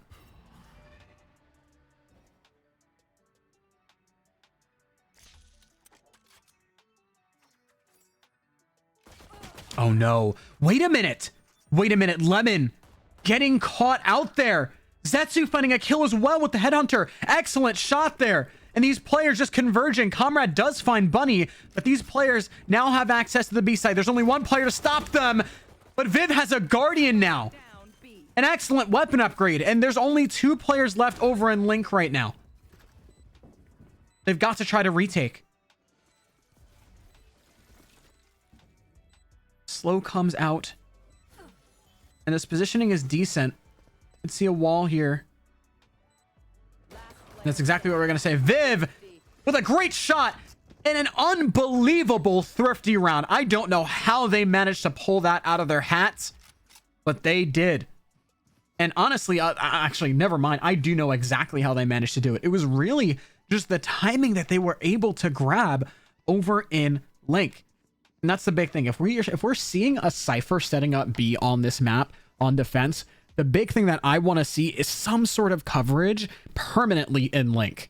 Oh no. Wait a minute. Wait a minute. Lemon getting caught out there. Zetsu finding a kill as well with the Headhunter. Excellent shot there. And these players just converging. Comrade does find Bunny, but these players now have access to the B side. There's only one player to stop them, but Viv has a Guardian now. An excellent weapon upgrade, and there's only 2 players left over in Link right now. They've got to try to retake. Slow comes out, and his positioning is decent. Let's see a wall here. That's exactly what we're going to say. Viv with a great shot and an unbelievable thrifty round. I don't know how they managed to pull that out of their hats, but they did. And honestly, actually, never mind. I do know exactly how they managed to do it. It was really just the timing that they were able to grab over in Link. And that's the big thing. If we're seeing a Cypher setting up B on this map on defense, the big thing that I want to see is some sort of coverage permanently in Link.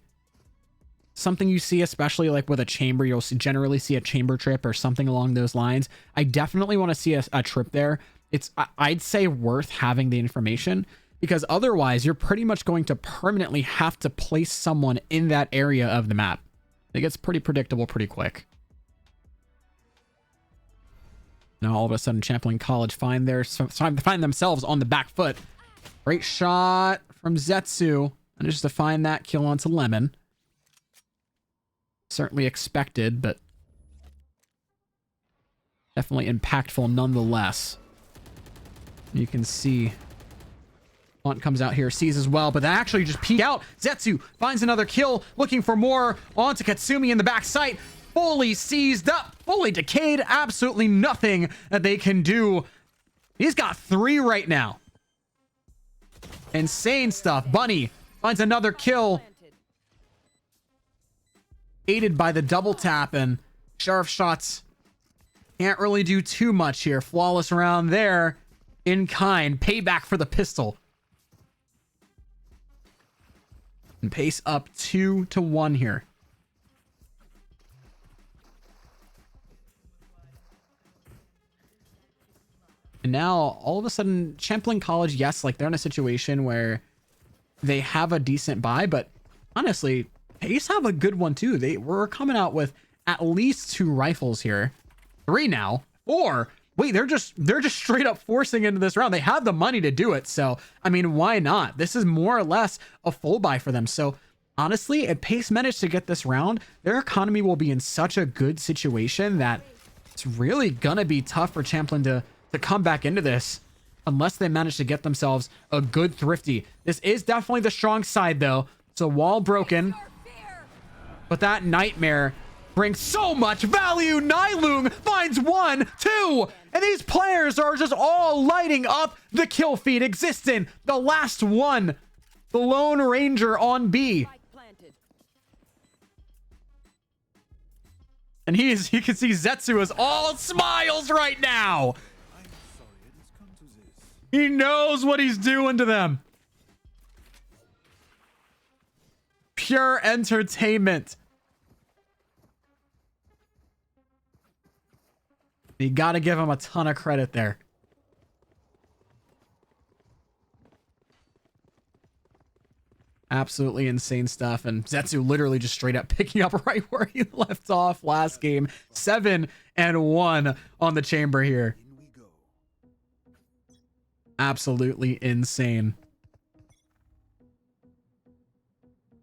Something you see, especially like with a chamber, you'll generally see a chamber trip or something along those lines. I definitely want to see a trip there. It's, I'd say, worth having the information, because otherwise you're pretty much going to permanently have to place someone in that area of the map. It gets pretty predictable pretty quick. Now all of a sudden Champlain College find themselves on the back foot. Great shot from Zetsu. And just to find that kill onto Lemon. Certainly expected, but definitely impactful nonetheless. You can see Font comes out here, sees as well, but that actually just peeked out. Zetsu finds another kill, looking for more onto Katsumi in the back sight. Fully seized up, fully decayed, absolutely nothing that they can do. He's got 3 right now. Insane stuff. Bunny finds another kill, aided by the double tap, and Sheriff shots can't really do too much here. Flawless round there, in kind. Payback for the pistol. And Pace up 2-1 here. And now, all of a sudden, Champlain College, yes, like they're in a situation where they have a decent buy, but honestly, Pace have a good one too. They were coming out with at least 2 rifles here. 3 now. 4. Wait, they're just straight up forcing into this round. They have the money to do it. So, I mean, why not? This is more or less a full buy for them. So, honestly, if Pace managed to get this round, their economy will be in such a good situation that it's really gonna be tough for Champlain to come back into this unless they manage to get themselves a good thrifty. This is definitely the strong side though. So wall broken, but that nightmare brings so much value. Nylung finds 1, 2, and these players are just all lighting up the kill feed. Existent, the last one, the Lone Ranger on B. And you can see Zetsu is all smiles right now. He knows what he's doing to them. Pure entertainment. You gotta give him a ton of credit there. Absolutely insane stuff. And Zetsu literally just straight up picking up right where he left off last game. 7-1 on the chamber here. Absolutely insane.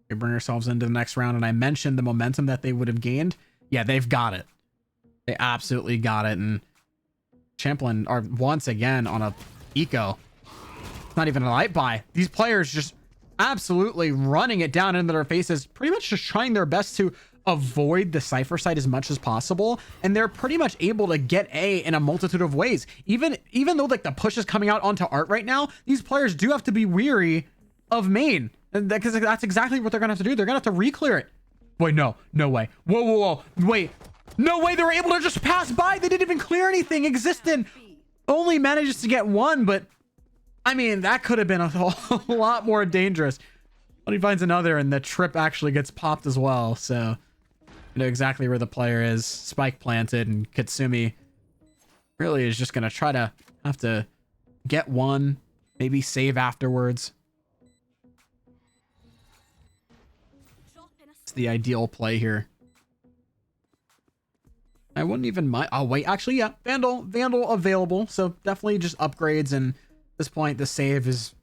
We bring ourselves into the next round, and I mentioned the momentum that they would have gained. Yeah, they've got it. They absolutely got it. And Champlin are once again on a eco. It's not even a light buy. These players just absolutely running it down into their faces, pretty much just trying their best to avoid the Cypher site as much as possible. And they're pretty much able to get A in a multitude of ways. Even though like the push is coming out onto Art right now, these players do have to be weary of main. Because that's exactly what they're gonna have to do. They're gonna have to re-clear it. Wait, no way. Whoa. Wait, no way. They were able to just pass by. They didn't even clear anything. Existent only manages to get 1, but I mean, that could have been a whole lot more dangerous. But he finds another, and the trip actually gets popped as well. So you know exactly where the player is. Spike planted, and Katsumi really is just gonna try to have to get 1, maybe save afterwards. The ideal play here. I wouldn't even mind. Oh wait, actually, yeah, Vandal available, so definitely just upgrades. And at this point, the save is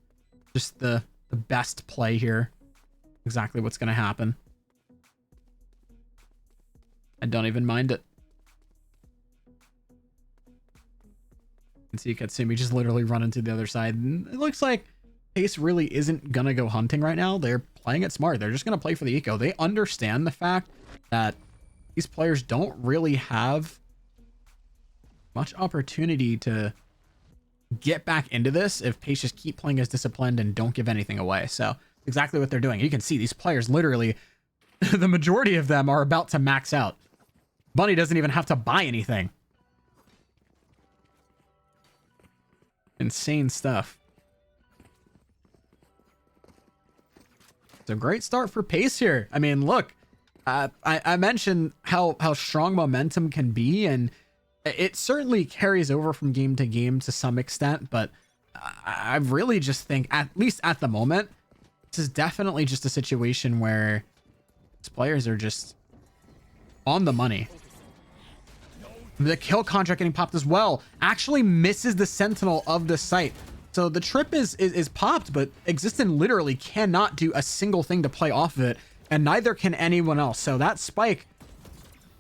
just the best play here. Exactly what's going to happen. I don't even mind it. You can see Katsumi just literally run into the other side, and it looks like Pace really isn't gonna go hunting right now. They're playing it smart. They're just gonna play for the eco. They understand the fact that these players don't really have much opportunity to get back into this if Pace just keep playing as disciplined and don't give anything away. So exactly what they're doing. You can see these players literally, the majority of them are about to max out. Bunny doesn't even have to buy anything. Insane stuff. It's a great start for Pace here. I mean, look, I mentioned how strong momentum can be, and it certainly carries over from game to game to some extent, but I really just think, at least at the moment, this is definitely just a situation where these players are just on the money. The kill contract getting popped as well actually misses the sentinel of the site. So the trip is popped, but Existent literally cannot do a single thing to play off of it, and neither can anyone else. So that spike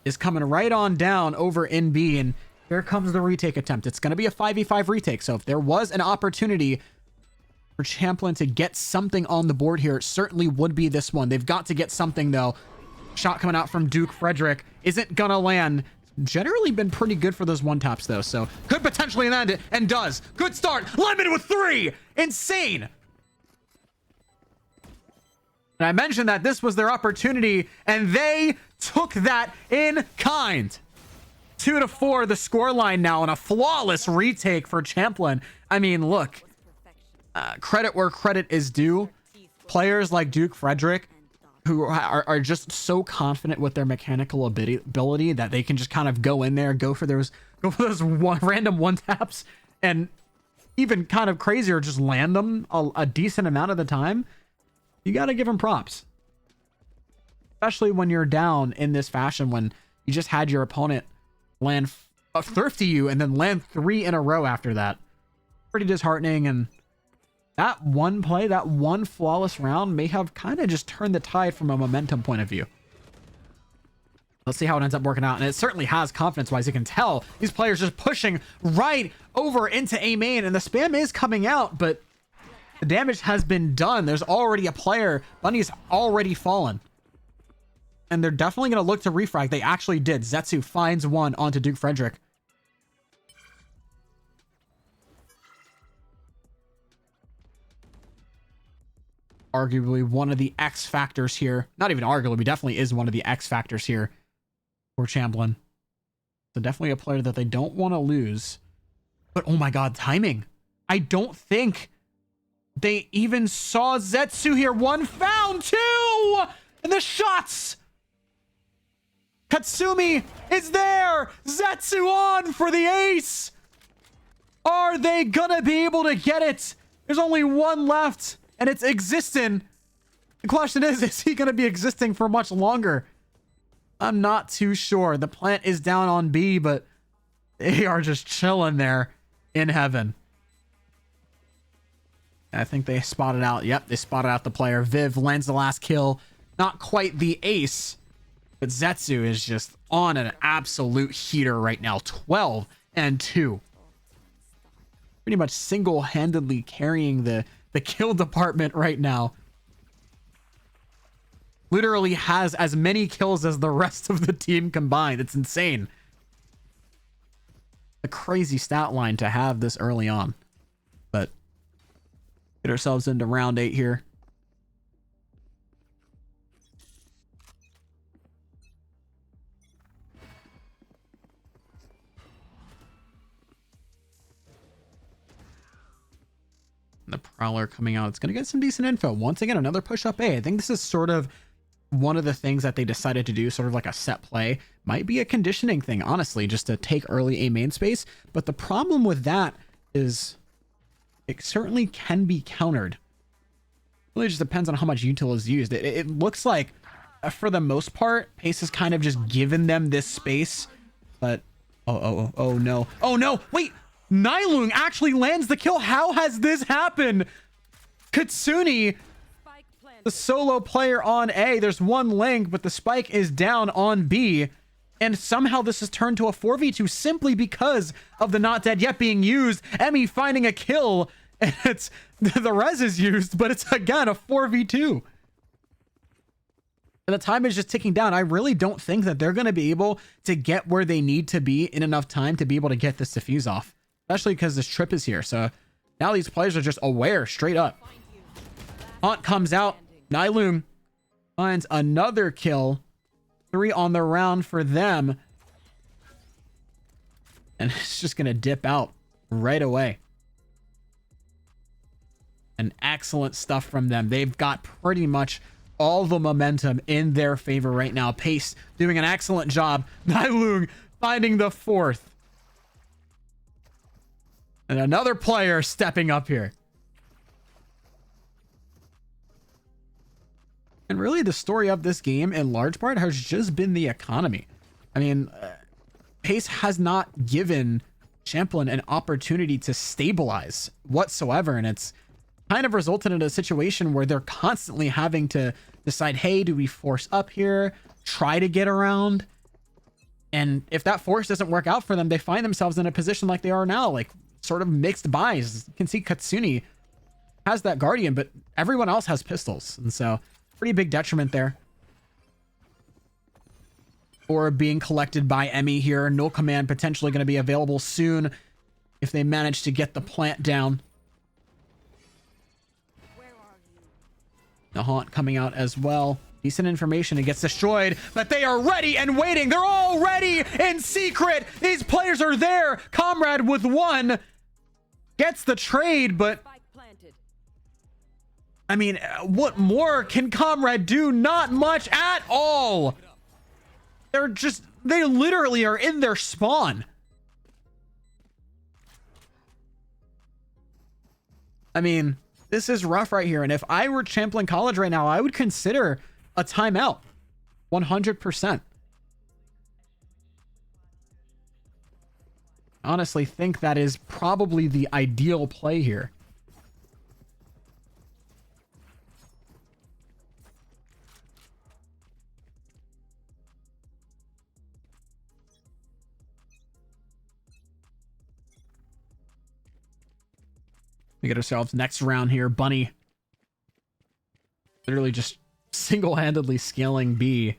is coming right on down over in B, and here comes the retake attempt. It's going to be a 5v5 retake. So if there was an opportunity for Champlin to get something on the board here, it certainly would be this one. They've got to get something, though. Shot coming out from Duke Frederick isn't going to land. Generally been pretty good for those one taps, though, so could potentially land it, and does. Good start. Lemon with 3. Insane. And I mentioned that this was their opportunity, and they took that in kind. 2-4 the scoreline now, and a flawless retake for Champlin. I mean, look, credit where credit is due. Players like Duke Frederick, who are just so confident with their mechanical ability that they can just kind of go in there, go for those random one taps, and even kind of crazier, just land them a decent amount of the time. You got to give them props, especially when you're down in this fashion, when you just had your opponent land thrifty you and then land 3 in a row after that. Pretty disheartening. And that one play, that one flawless round may have kind of just turned the tide from a momentum point of view. Let's see how it ends up working out. And it certainly has confidence-wise. You can tell these players just pushing right over into A main, and the spam is coming out, but The damage has been done. There's already a player. Bunny's already fallen. And they're definitely going to look to refrag. They actually did. Zetsu finds one onto Duke Frederick. Arguably one of the X factors here. Not even arguably, definitely is one of the X factors here for Champlin. So definitely a player that they don't want to lose. But oh my god, timing. I don't think they even saw Zetsu here. One found, two! And the shots! Katsumi is there! Zetsu on for the ace! Are they gonna be able to get it? There's only one left, and it's existing. The question is he gonna be existing for much longer? I'm not too sure. The plant is down on B, but they are just chilling there in heaven. I think they spotted out. Yep, they spotted out the player. Viv lands the last kill. Not quite the ace, but Zetsu is just on an absolute heater right now. 12 and 2. Pretty much single-handedly carrying the kill department right now. Literally has as many kills as the rest of the team combined. It's insane. A crazy stat line to have this early on. But get ourselves into round 8 here. The Prowler coming out. It's going to get some decent info. Once again, another push up A. I think this is sort of one of the things that they decided to do, sort of like a set play. Might be a conditioning thing, honestly, just to take early A main space. But the problem with that is it certainly can be countered. It really just depends on how much util is used. It looks like, for the most part, Pace has kind of just given them this space. But, oh no. Oh no, wait! Nylung actually lands the kill. How has this happened? Katsuni, the solo player on A. There's one link, but the spike is down on B. And somehow this has turned to a 4v2 simply because of the not dead yet being used. Emmy finding a kill. And it's the res is used, but it's again a 4v2. And the time is just ticking down. I really don't think that they're going to be able to get where they need to be in enough time to be able to get this defuse off. Especially because this trip is here. So now these players are just aware straight up. Haunt comes out. Nylung finds another kill. 3 on the round for them. And it's just going to dip out right away. And excellent stuff from them. They've got pretty much all the momentum in their favor right now. Pace doing an excellent job. Nylung finding the 4th. And another player stepping up here. And really the story of this game in large part has just been the economy. I mean, Pace has not given Champlin an opportunity to stabilize whatsoever. And it's kind of resulted in a situation where they're constantly having to decide, hey, do we force up here? Try to get around? And if that force doesn't work out for them, they find themselves in a position like they are now, like sort of mixed buys. You can see Katsuni has that Guardian, but everyone else has pistols. And so pretty big detriment there. Or being collected by Emmy here. Null command potentially going to be available soon if they manage to get the plant down. The Haunt coming out as well. Decent information. It gets destroyed, but they are ready and waiting. They're all ready in secret. These players are there. Comrade with 1 gets the trade, but I mean, what more can Comrade do? Not much at all. They literally are in their spawn. I mean, this is rough right here. And if I were Champlin College right now, I would consider a timeout. 100%. Honestly, think that is probably the ideal play here. We get ourselves next round here. Bunny literally just single-handedly scaling B.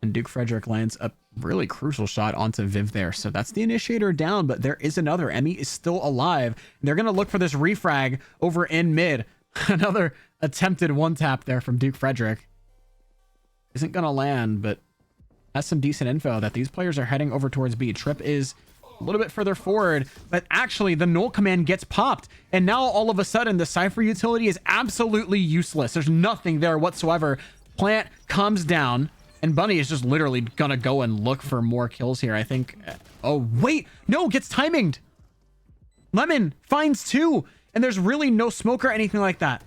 And Duke Frederick lands a really crucial shot onto Viv there. So that's the initiator down, but there is another. Emmy is still alive. They're going to look for this refrag over in mid. Another attempted one tap there from Duke Frederick. Isn't going to land, but that's some decent info that these players are heading over towards B. Trip is a little bit further forward, but actually the null command gets popped. And now all of a sudden the Cypher utility is absolutely useless. There's nothing there whatsoever. Plant comes down. And Bunny is just literally gonna go and look for more kills here, I think. Oh, wait! No, gets timinged! Lemon finds 2! And there's really no smoke or anything like that.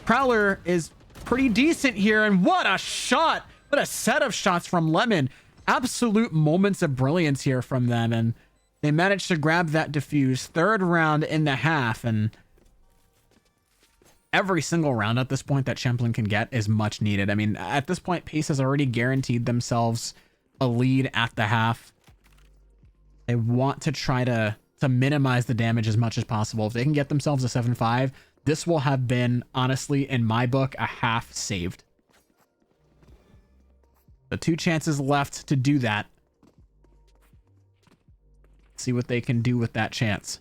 Prowler is pretty decent here, and what a shot! What a set of shots from Lemon. Absolute moments of brilliance here from them, and they managed to grab that defuse. 3rd round in the half, and every single round at this point that Champlin can get is much needed. I mean, at this point, Pace has already guaranteed themselves a lead at the half. They want to try to minimize the damage as much as possible. If they can get themselves a 7-5, this will have been, honestly, in my book, a half saved. The 2 chances left to do that. See what they can do with that chance.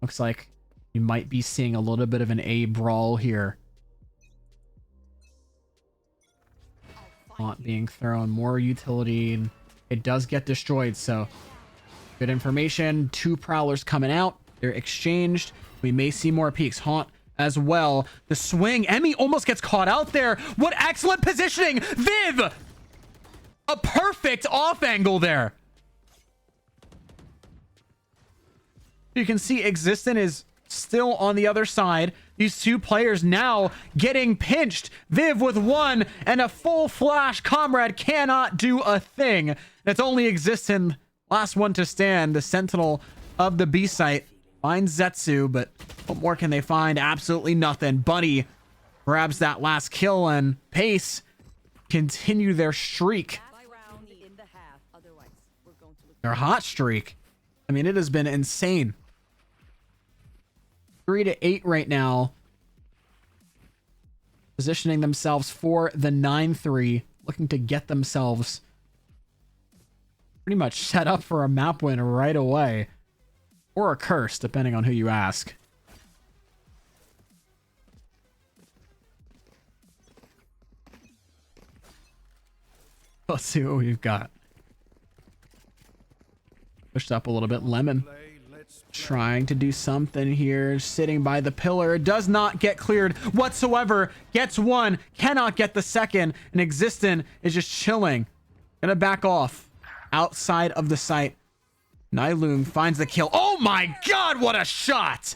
Looks like you might be seeing a little bit of an A brawl here. Not being thrown, more utility, and it does get destroyed, so good information. 2 prowlers coming out. They're exchanged. We may see more peaks. Haunt as well. The swing. Emmy almost gets caught out there. What excellent positioning. Viv! A perfect off angle there. You can see Existent is still on the other side. These 2 players now getting pinched. Viv with 1 and a full flash. Comrade cannot do a thing. It's only Existent, last one to stand, the sentinel of the B site. Finds Zetsu, but what more can they find? Absolutely nothing. Bunny grabs that last kill, and Pace continue their streak. Their hot streak. I mean, it has been insane. 3-8 right now. Positioning themselves for the 9-3. Looking to get themselves pretty much set up for a map win right away. Or a curse, depending on who you ask. Let's see what we've got. Pushed up a little bit. Lemon trying to do something here, sitting by the pillar, does not get cleared whatsoever. Gets 1, cannot get the second, and Existent is just chilling. Gonna back off outside of the site. Nylung finds the kill. Oh my god, what a shot!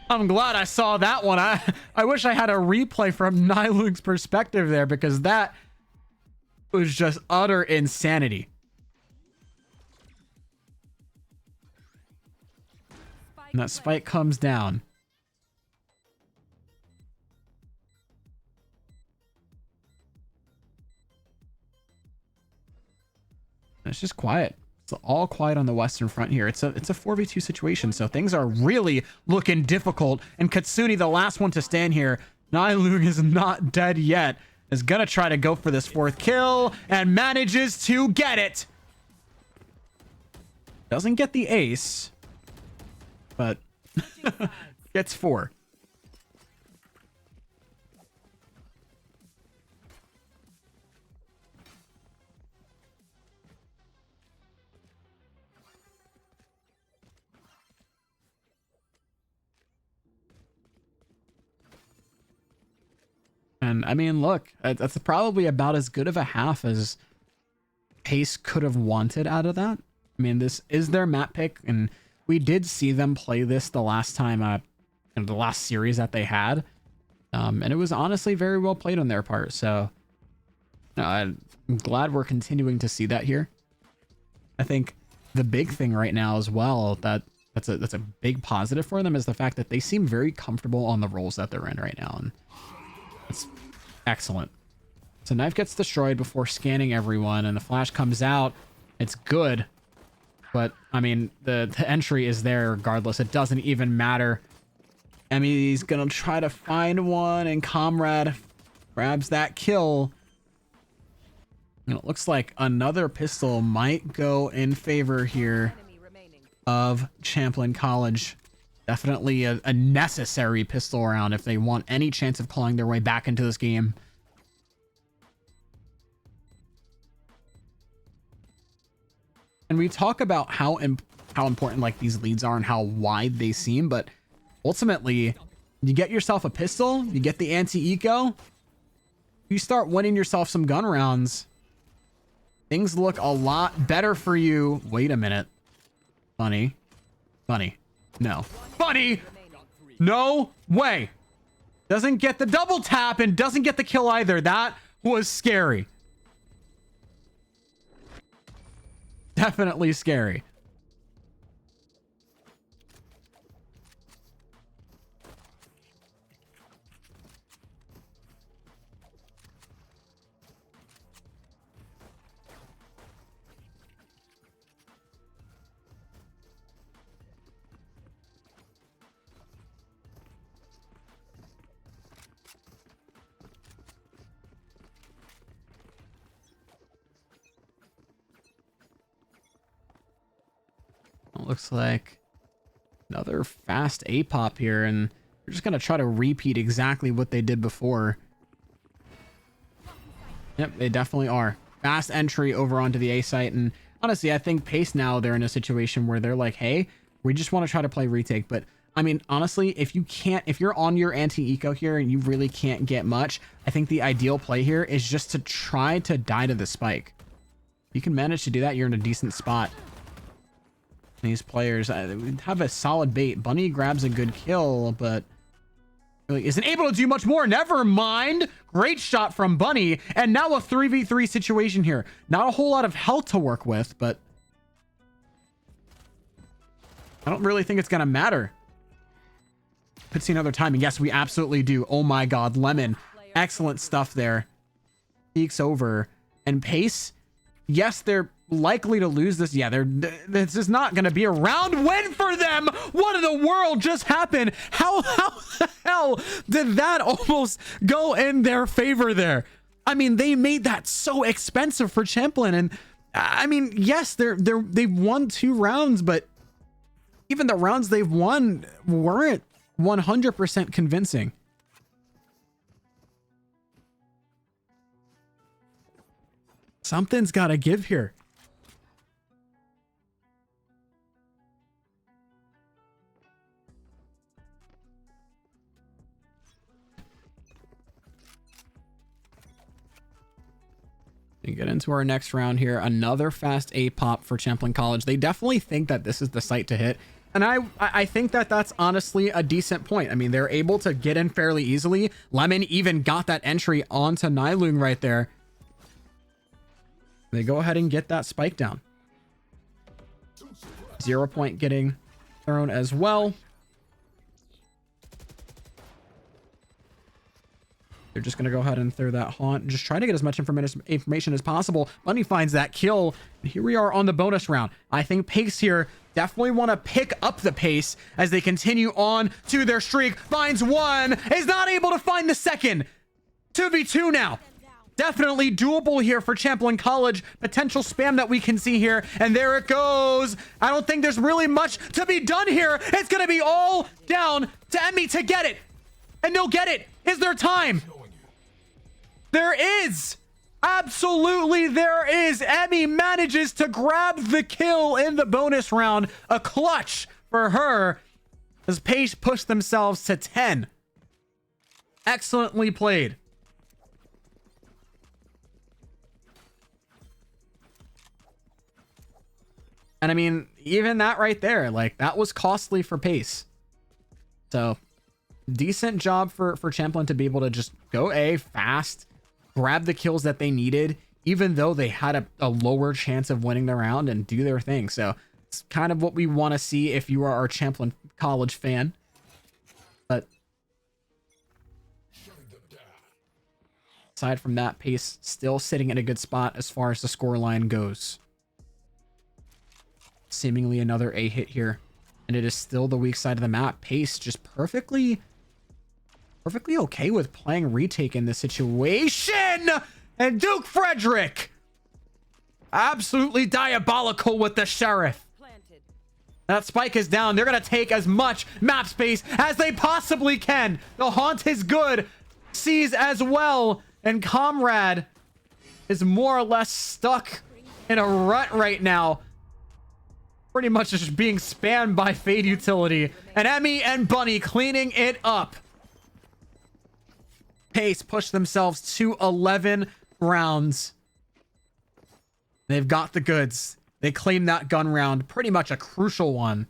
I'm glad I saw that one. I wish I had a replay from Nylung's perspective there, because that was just utter insanity. And that spike comes down. And it's just quiet. It's all quiet on the Western front here. It's a 4v2 situation, so things are really looking difficult. And Katsuni, the last one to stand here, Nylung is not dead yet, is gonna try to go for this 4th kill and manages to get it. Doesn't get the ace, but gets 4. And I mean, look, that's probably about as good of a half as Pace could have wanted out of that. I mean, this is their map pick, and we did see them play this the last time, in the last series that they had. And it was honestly very well played on their part. So I'm glad we're continuing to see that here. I think the big thing right now as well, that's a big positive for them, is the fact that they seem very comfortable on the roles that they're in right now. And that's excellent. So knife gets destroyed before scanning everyone, and the flash comes out. It's good. But I mean, the entry is there regardless. It doesn't even matter. Emmy's gonna try to find one, and Comrade grabs that kill. And it looks like another pistol might go in favor here Enemy remaining. of Champlain College. Definitely a necessary pistol round if they want any chance of clawing their way back into this game. And we talk about how important like these leads are and how wide they seem, but ultimately, you get yourself a pistol, you get the anti-eco, you start winning yourself some gun rounds. Things look a lot better for you. Wait a minute. Bunny. Bunny. No. Bunny! No way! Doesn't get the double tap and doesn't get the kill either. That was scary. Definitely scary. Looks like another fast A-pop here, and they're just gonna try to repeat exactly what they did before. Yep, they definitely are. Fast entry over onto the A site, and honestly, I think Pace now, they're in a situation where they're like, hey, we just want to try to play retake. But I mean, honestly, if you're on your anti-eco here and you really can't get much, I think the ideal play here is just to try to die to the spike. If you can manage to do that, you're in a decent spot. These players have a solid bait. Bunny grabs a good kill, but really isn't able to do much more. Never mind. Great shot from Bunny. And now a 3v3 situation here. Not a whole lot of health to work with, but I don't really think it's going to matter. Could see another timing. Yes, we absolutely do. Oh my God. Lemon. Excellent stuff there. Peeks over. And Pace. Yes, they're likely to lose this. Yeah, this is not going to be a round win for them. What in the world just happened? How the hell did that almost go in their favor there? I mean, they made that so expensive for Champlain. And I mean, yes, they've won 2 rounds, but even the rounds they've won weren't 100% convincing. Something's got to give here. We get into our next round here. Another fast A-pop for Champlain College. They definitely think that this is the site to hit. And I think that that's honestly a decent point. I mean, they're able to get in fairly easily. Lemon even got that entry onto Nylung right there. They go ahead and get that spike down. 0 point getting thrown as well. They're just going to go ahead and throw that haunt and just try to get as much information as possible. Bunny finds that kill. And here we are on the bonus round. I think Pace here definitely want to pick up the pace as they continue on to their streak. Finds one, is not able to find the second. 2v2 now. Definitely doable here for Champlain College. Potential spam that we can see here. And there it goes. I don't think there's really much to be done here. It's going to be all down to Emmy to get it. And they'll get it. Is there time? There is. Absolutely there is. Emmy manages to grab the kill in the bonus round. A clutch for her as Pace pushed themselves to 10. Excellently played. And I mean, even that right there, like that was costly for Pace. So decent job for Champlain to be able to just go A fast, grab the kills that they needed, even though they had a lower chance of winning the round and do their thing. So it's kind of what we want to see if you are our Champlain College fan. But aside from that, Pace still sitting in a good spot as far as the score line goes. seemingly another A hit here. And it is still the weak side of the map. Pace just perfectly okay with playing retake in this situation. And Duke Frederick, absolutely diabolical with the Sheriff. Planted. That spike is down. They're going to take as much map space as they possibly can. The haunt is good. Sees as well. And Comrade is more or less stuck in a rut right now. Pretty much just being spammed by Fade Utility. And Emmy and Bunny cleaning it up. Pace pushed themselves to 11 rounds. They've got the goods. They claim that gun round. Pretty much a crucial one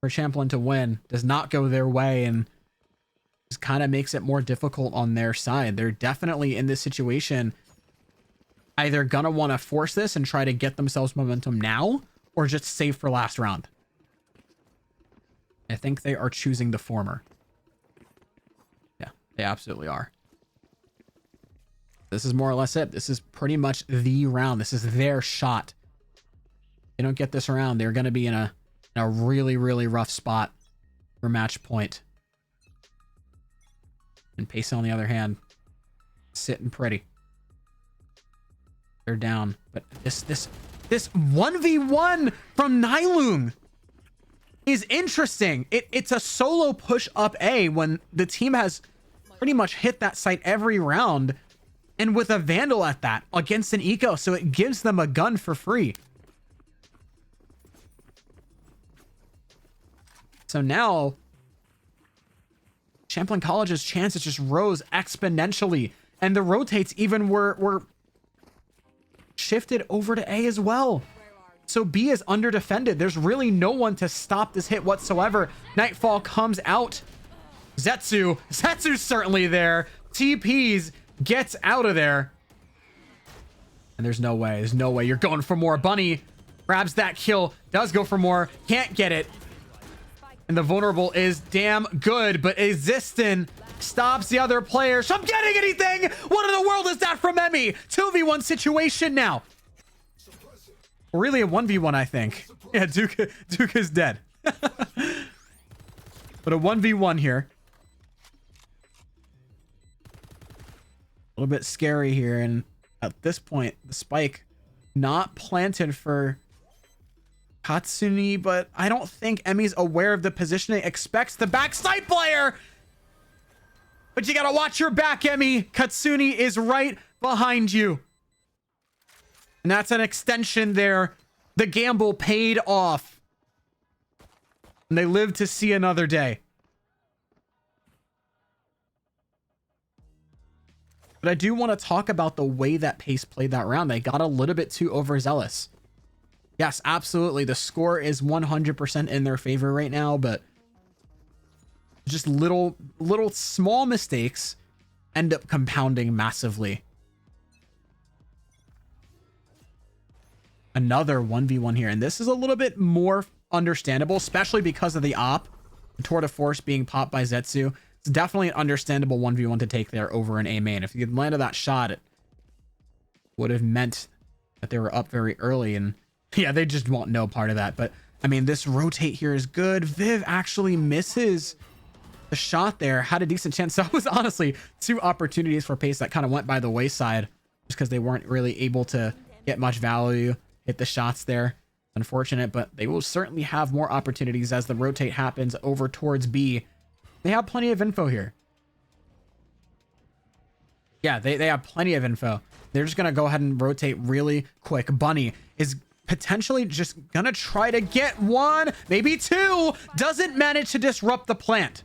for Champlin to win. Does not go their way and just kind of makes it more difficult on their side. They're definitely in this situation either gonna want to force this and try to get themselves momentum now or just save for last round. I think they are choosing the former. Yeah, they absolutely are. This is more or less it. This is pretty much the round. This is their shot. They don't get this round, they're going to be in a really, really rough spot for match point. And Pace, on the other hand, sitting pretty. They're down. But this 1v1 from Nylung is interesting. It's a solo push up A when the team has pretty much hit that site every round. And with a Vandal at that against an eco, so it gives them a gun for free. So now Champlain College's chances just rose exponentially. And the rotates even were shifted over to A as well. So B is under defended. There's really no one to stop this hit whatsoever. Nightfall comes out. Zetsu's certainly there. TPs gets out of there. And there's no way. There's no way. You're going for more. Bunny grabs that kill. Does go for more. Can't get it. And the vulnerable is damn good. But Existin stops the other players from getting anything. What in the world is that from Emmy? 2v1 situation now. Really a 1v1, I think. Yeah, Duke is dead. But a 1v1 here. A little bit scary here. And at this point, the spike not planted for Katsuni, but I don't think Emmy's aware of the positioning. Expects the backside player. But you gotta watch your back, Emmy. Katsuni is right behind you. And that's an extension there. The gamble paid off. And they live to see another day. But I do want to talk about the way that Pace played that round. They got a little bit too overzealous. Yes, absolutely. The score is 100% in their favor right now, but just little small mistakes end up compounding massively. Another 1v1 here, and this is a little bit more understandable, especially because of the op. The Tour de Force being popped by Zetsu. It's definitely an understandable 1v1 to take there over an A main. If you had landed that shot, it would have meant that they were up very early, and yeah, they just want no part of that. But I mean, this rotate here is good. Viv actually misses the shot there, had a decent chance. So it was honestly two opportunities for Pace that kind of went by the wayside just because they weren't really able to get much value, hit the shots there. Unfortunate, but they will certainly have more opportunities as the rotate happens over towards B. They have plenty of info here. Yeah, they have plenty of info. They're just going to go ahead and rotate really quick. Bunny is potentially just going to try to get one, maybe two. Doesn't manage to disrupt the plant.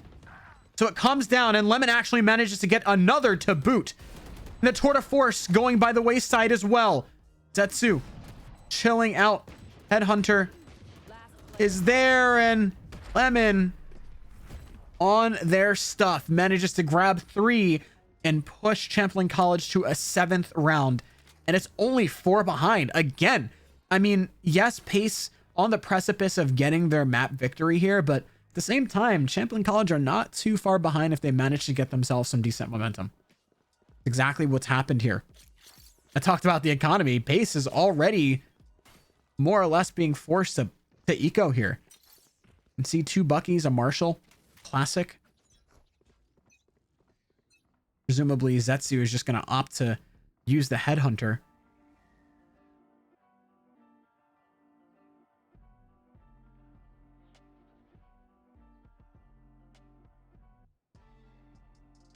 So it comes down, and Lemon actually manages to get another to boot. And the Tour de Force going by the wayside as well. Zetsu chilling out. Headhunter is there, and Lemon on their stuff manages to grab 3 and push Champlain College to a 7th round. And it's only 4 behind. Again, I mean, yes, Pace on the precipice of getting their map victory here, but at the same time, Champlain College are not too far behind if they manage to get themselves some decent momentum. Exactly what's happened here. I talked about the economy. Pace is already more or less being forced to eco here. You can see 2 Buckies, a Marshall, classic. Presumably Zetsu is just going to opt to use the Headhunter.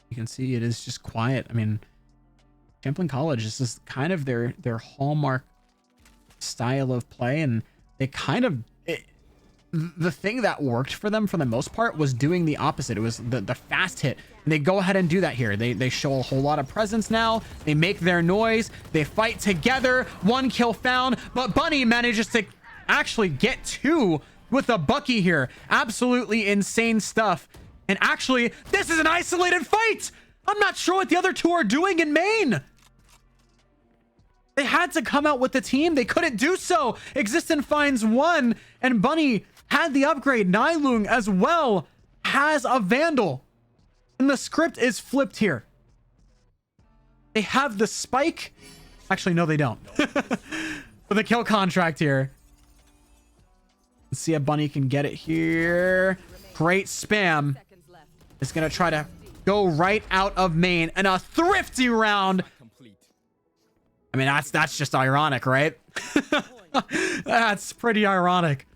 You can see it is just quiet. I mean, Champlain College, this is kind of their hallmark style of play, and they kind of the thing that worked for them for the most part was doing the opposite. It was the fast hit, and they go ahead and do that here. They show a whole lot of presence now. They make their noise. They fight together. 1 kill found, but Bunny manages to actually get 2 with a Bucky here. Absolutely insane stuff. And actually, this is an isolated fight. I'm not sure what the other 2 are doing in main. They had to come out with the team. They couldn't do so. Existent finds 1, and Bunny had the upgrade. Nilung as well has a Vandal. And the script is flipped here. They have the spike. Actually, no, they don't. For the kill contract here. Let's see if Bunny can get it here. Great spam. It's going to try to go right out of main. And a thrifty round. I mean, that's just ironic, right? That's pretty ironic.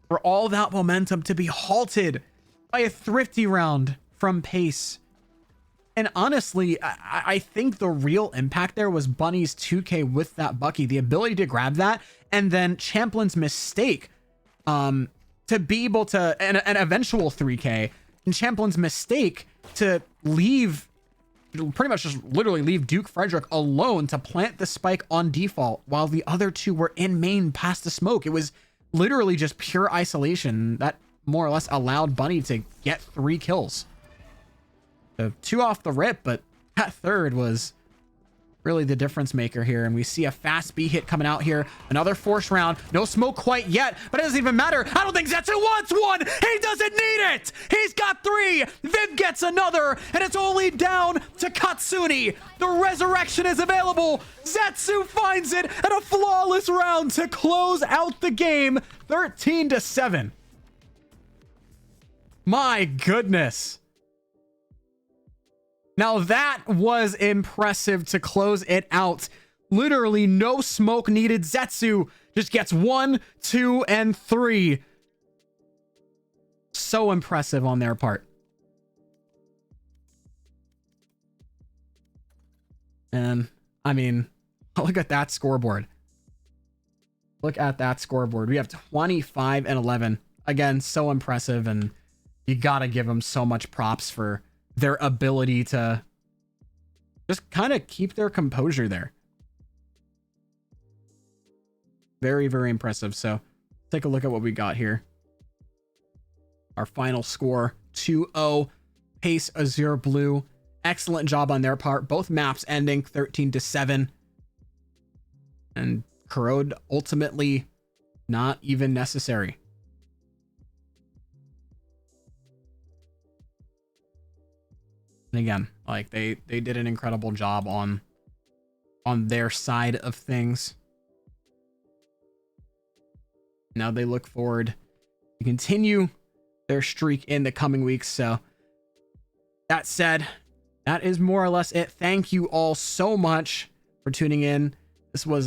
For all that momentum to be halted by a thrifty round from Pace. And honestly, I think the real impact there was Bunny's 2K with that Bucky. The ability to grab that, and then Champlin's mistake to be able to... An eventual 3K. And Champlin's mistake to leave... pretty much just literally leave Duke Frederick alone to plant the spike on default while the other 2 were in main past the smoke. It was literally just pure isolation that more or less allowed Bunny to get 3 kills. So 2 off the rip, but that 3rd was really the difference maker here. And we see a fast B hit coming out here. Another force round. No smoke quite yet, but it doesn't even matter. I don't think Zetsu wants 1. He doesn't need it. He's got 3. Viv gets another, and it's only down to Katsuni. The resurrection is available. Zetsu finds it, and a flawless round to close out the game. 13-7. My goodness. Now that was impressive to close it out. Literally no smoke needed. Zetsu just gets 1, 2, and 3. So impressive on their part. And I mean, look at that scoreboard. Look at that scoreboard. We have 25 and 11. Again, so impressive, and you gotta give them so much props for their ability to just kind of keep their composure there. Very, very impressive. So take a look at what we got here. Our final score, 2-0. Pace, Azure Blue. Excellent job on their part. Both maps ending 13-7. And Corrode ultimately not even necessary. And again, like they did an incredible job on their side of things. Now they look forward to continue their streak in the coming weeks. So that said, that is more or less it. Thank you all so much for tuning in. This was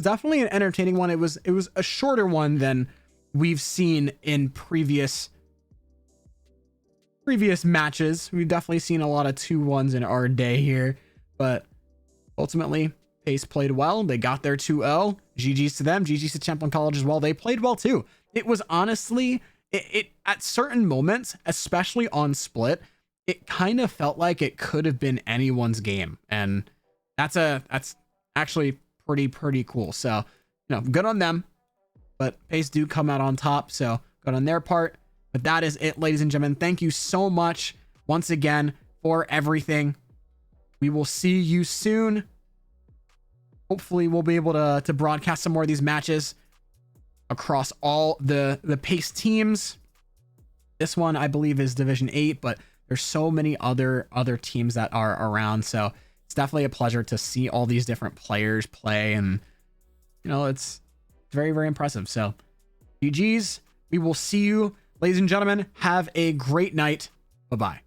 definitely an entertaining one. It was a shorter one than we've seen in previous matches. We've definitely seen a lot of 2-1s in our day here, but ultimately Pace played well. They got their 2-0. GG's to them. GG's to Champlain College as well. They played well too. It was honestly, it at certain moments, especially on split, it kind of felt like it could have been anyone's game, and that's actually pretty cool. So, you know, good on them, but Pace do come out on top, so good on their part. But that is it, ladies and gentlemen. Thank you so much once again for everything. We will see you soon. Hopefully we'll be able to broadcast some more of these matches across all the Pace teams. This one, I believe, is Division 8, but there's so many other teams that are around. So it's definitely a pleasure to see all these different players play. And, you know, it's very, very impressive. So GG's. We will see you, ladies and gentlemen. Have a great night. Bye-bye.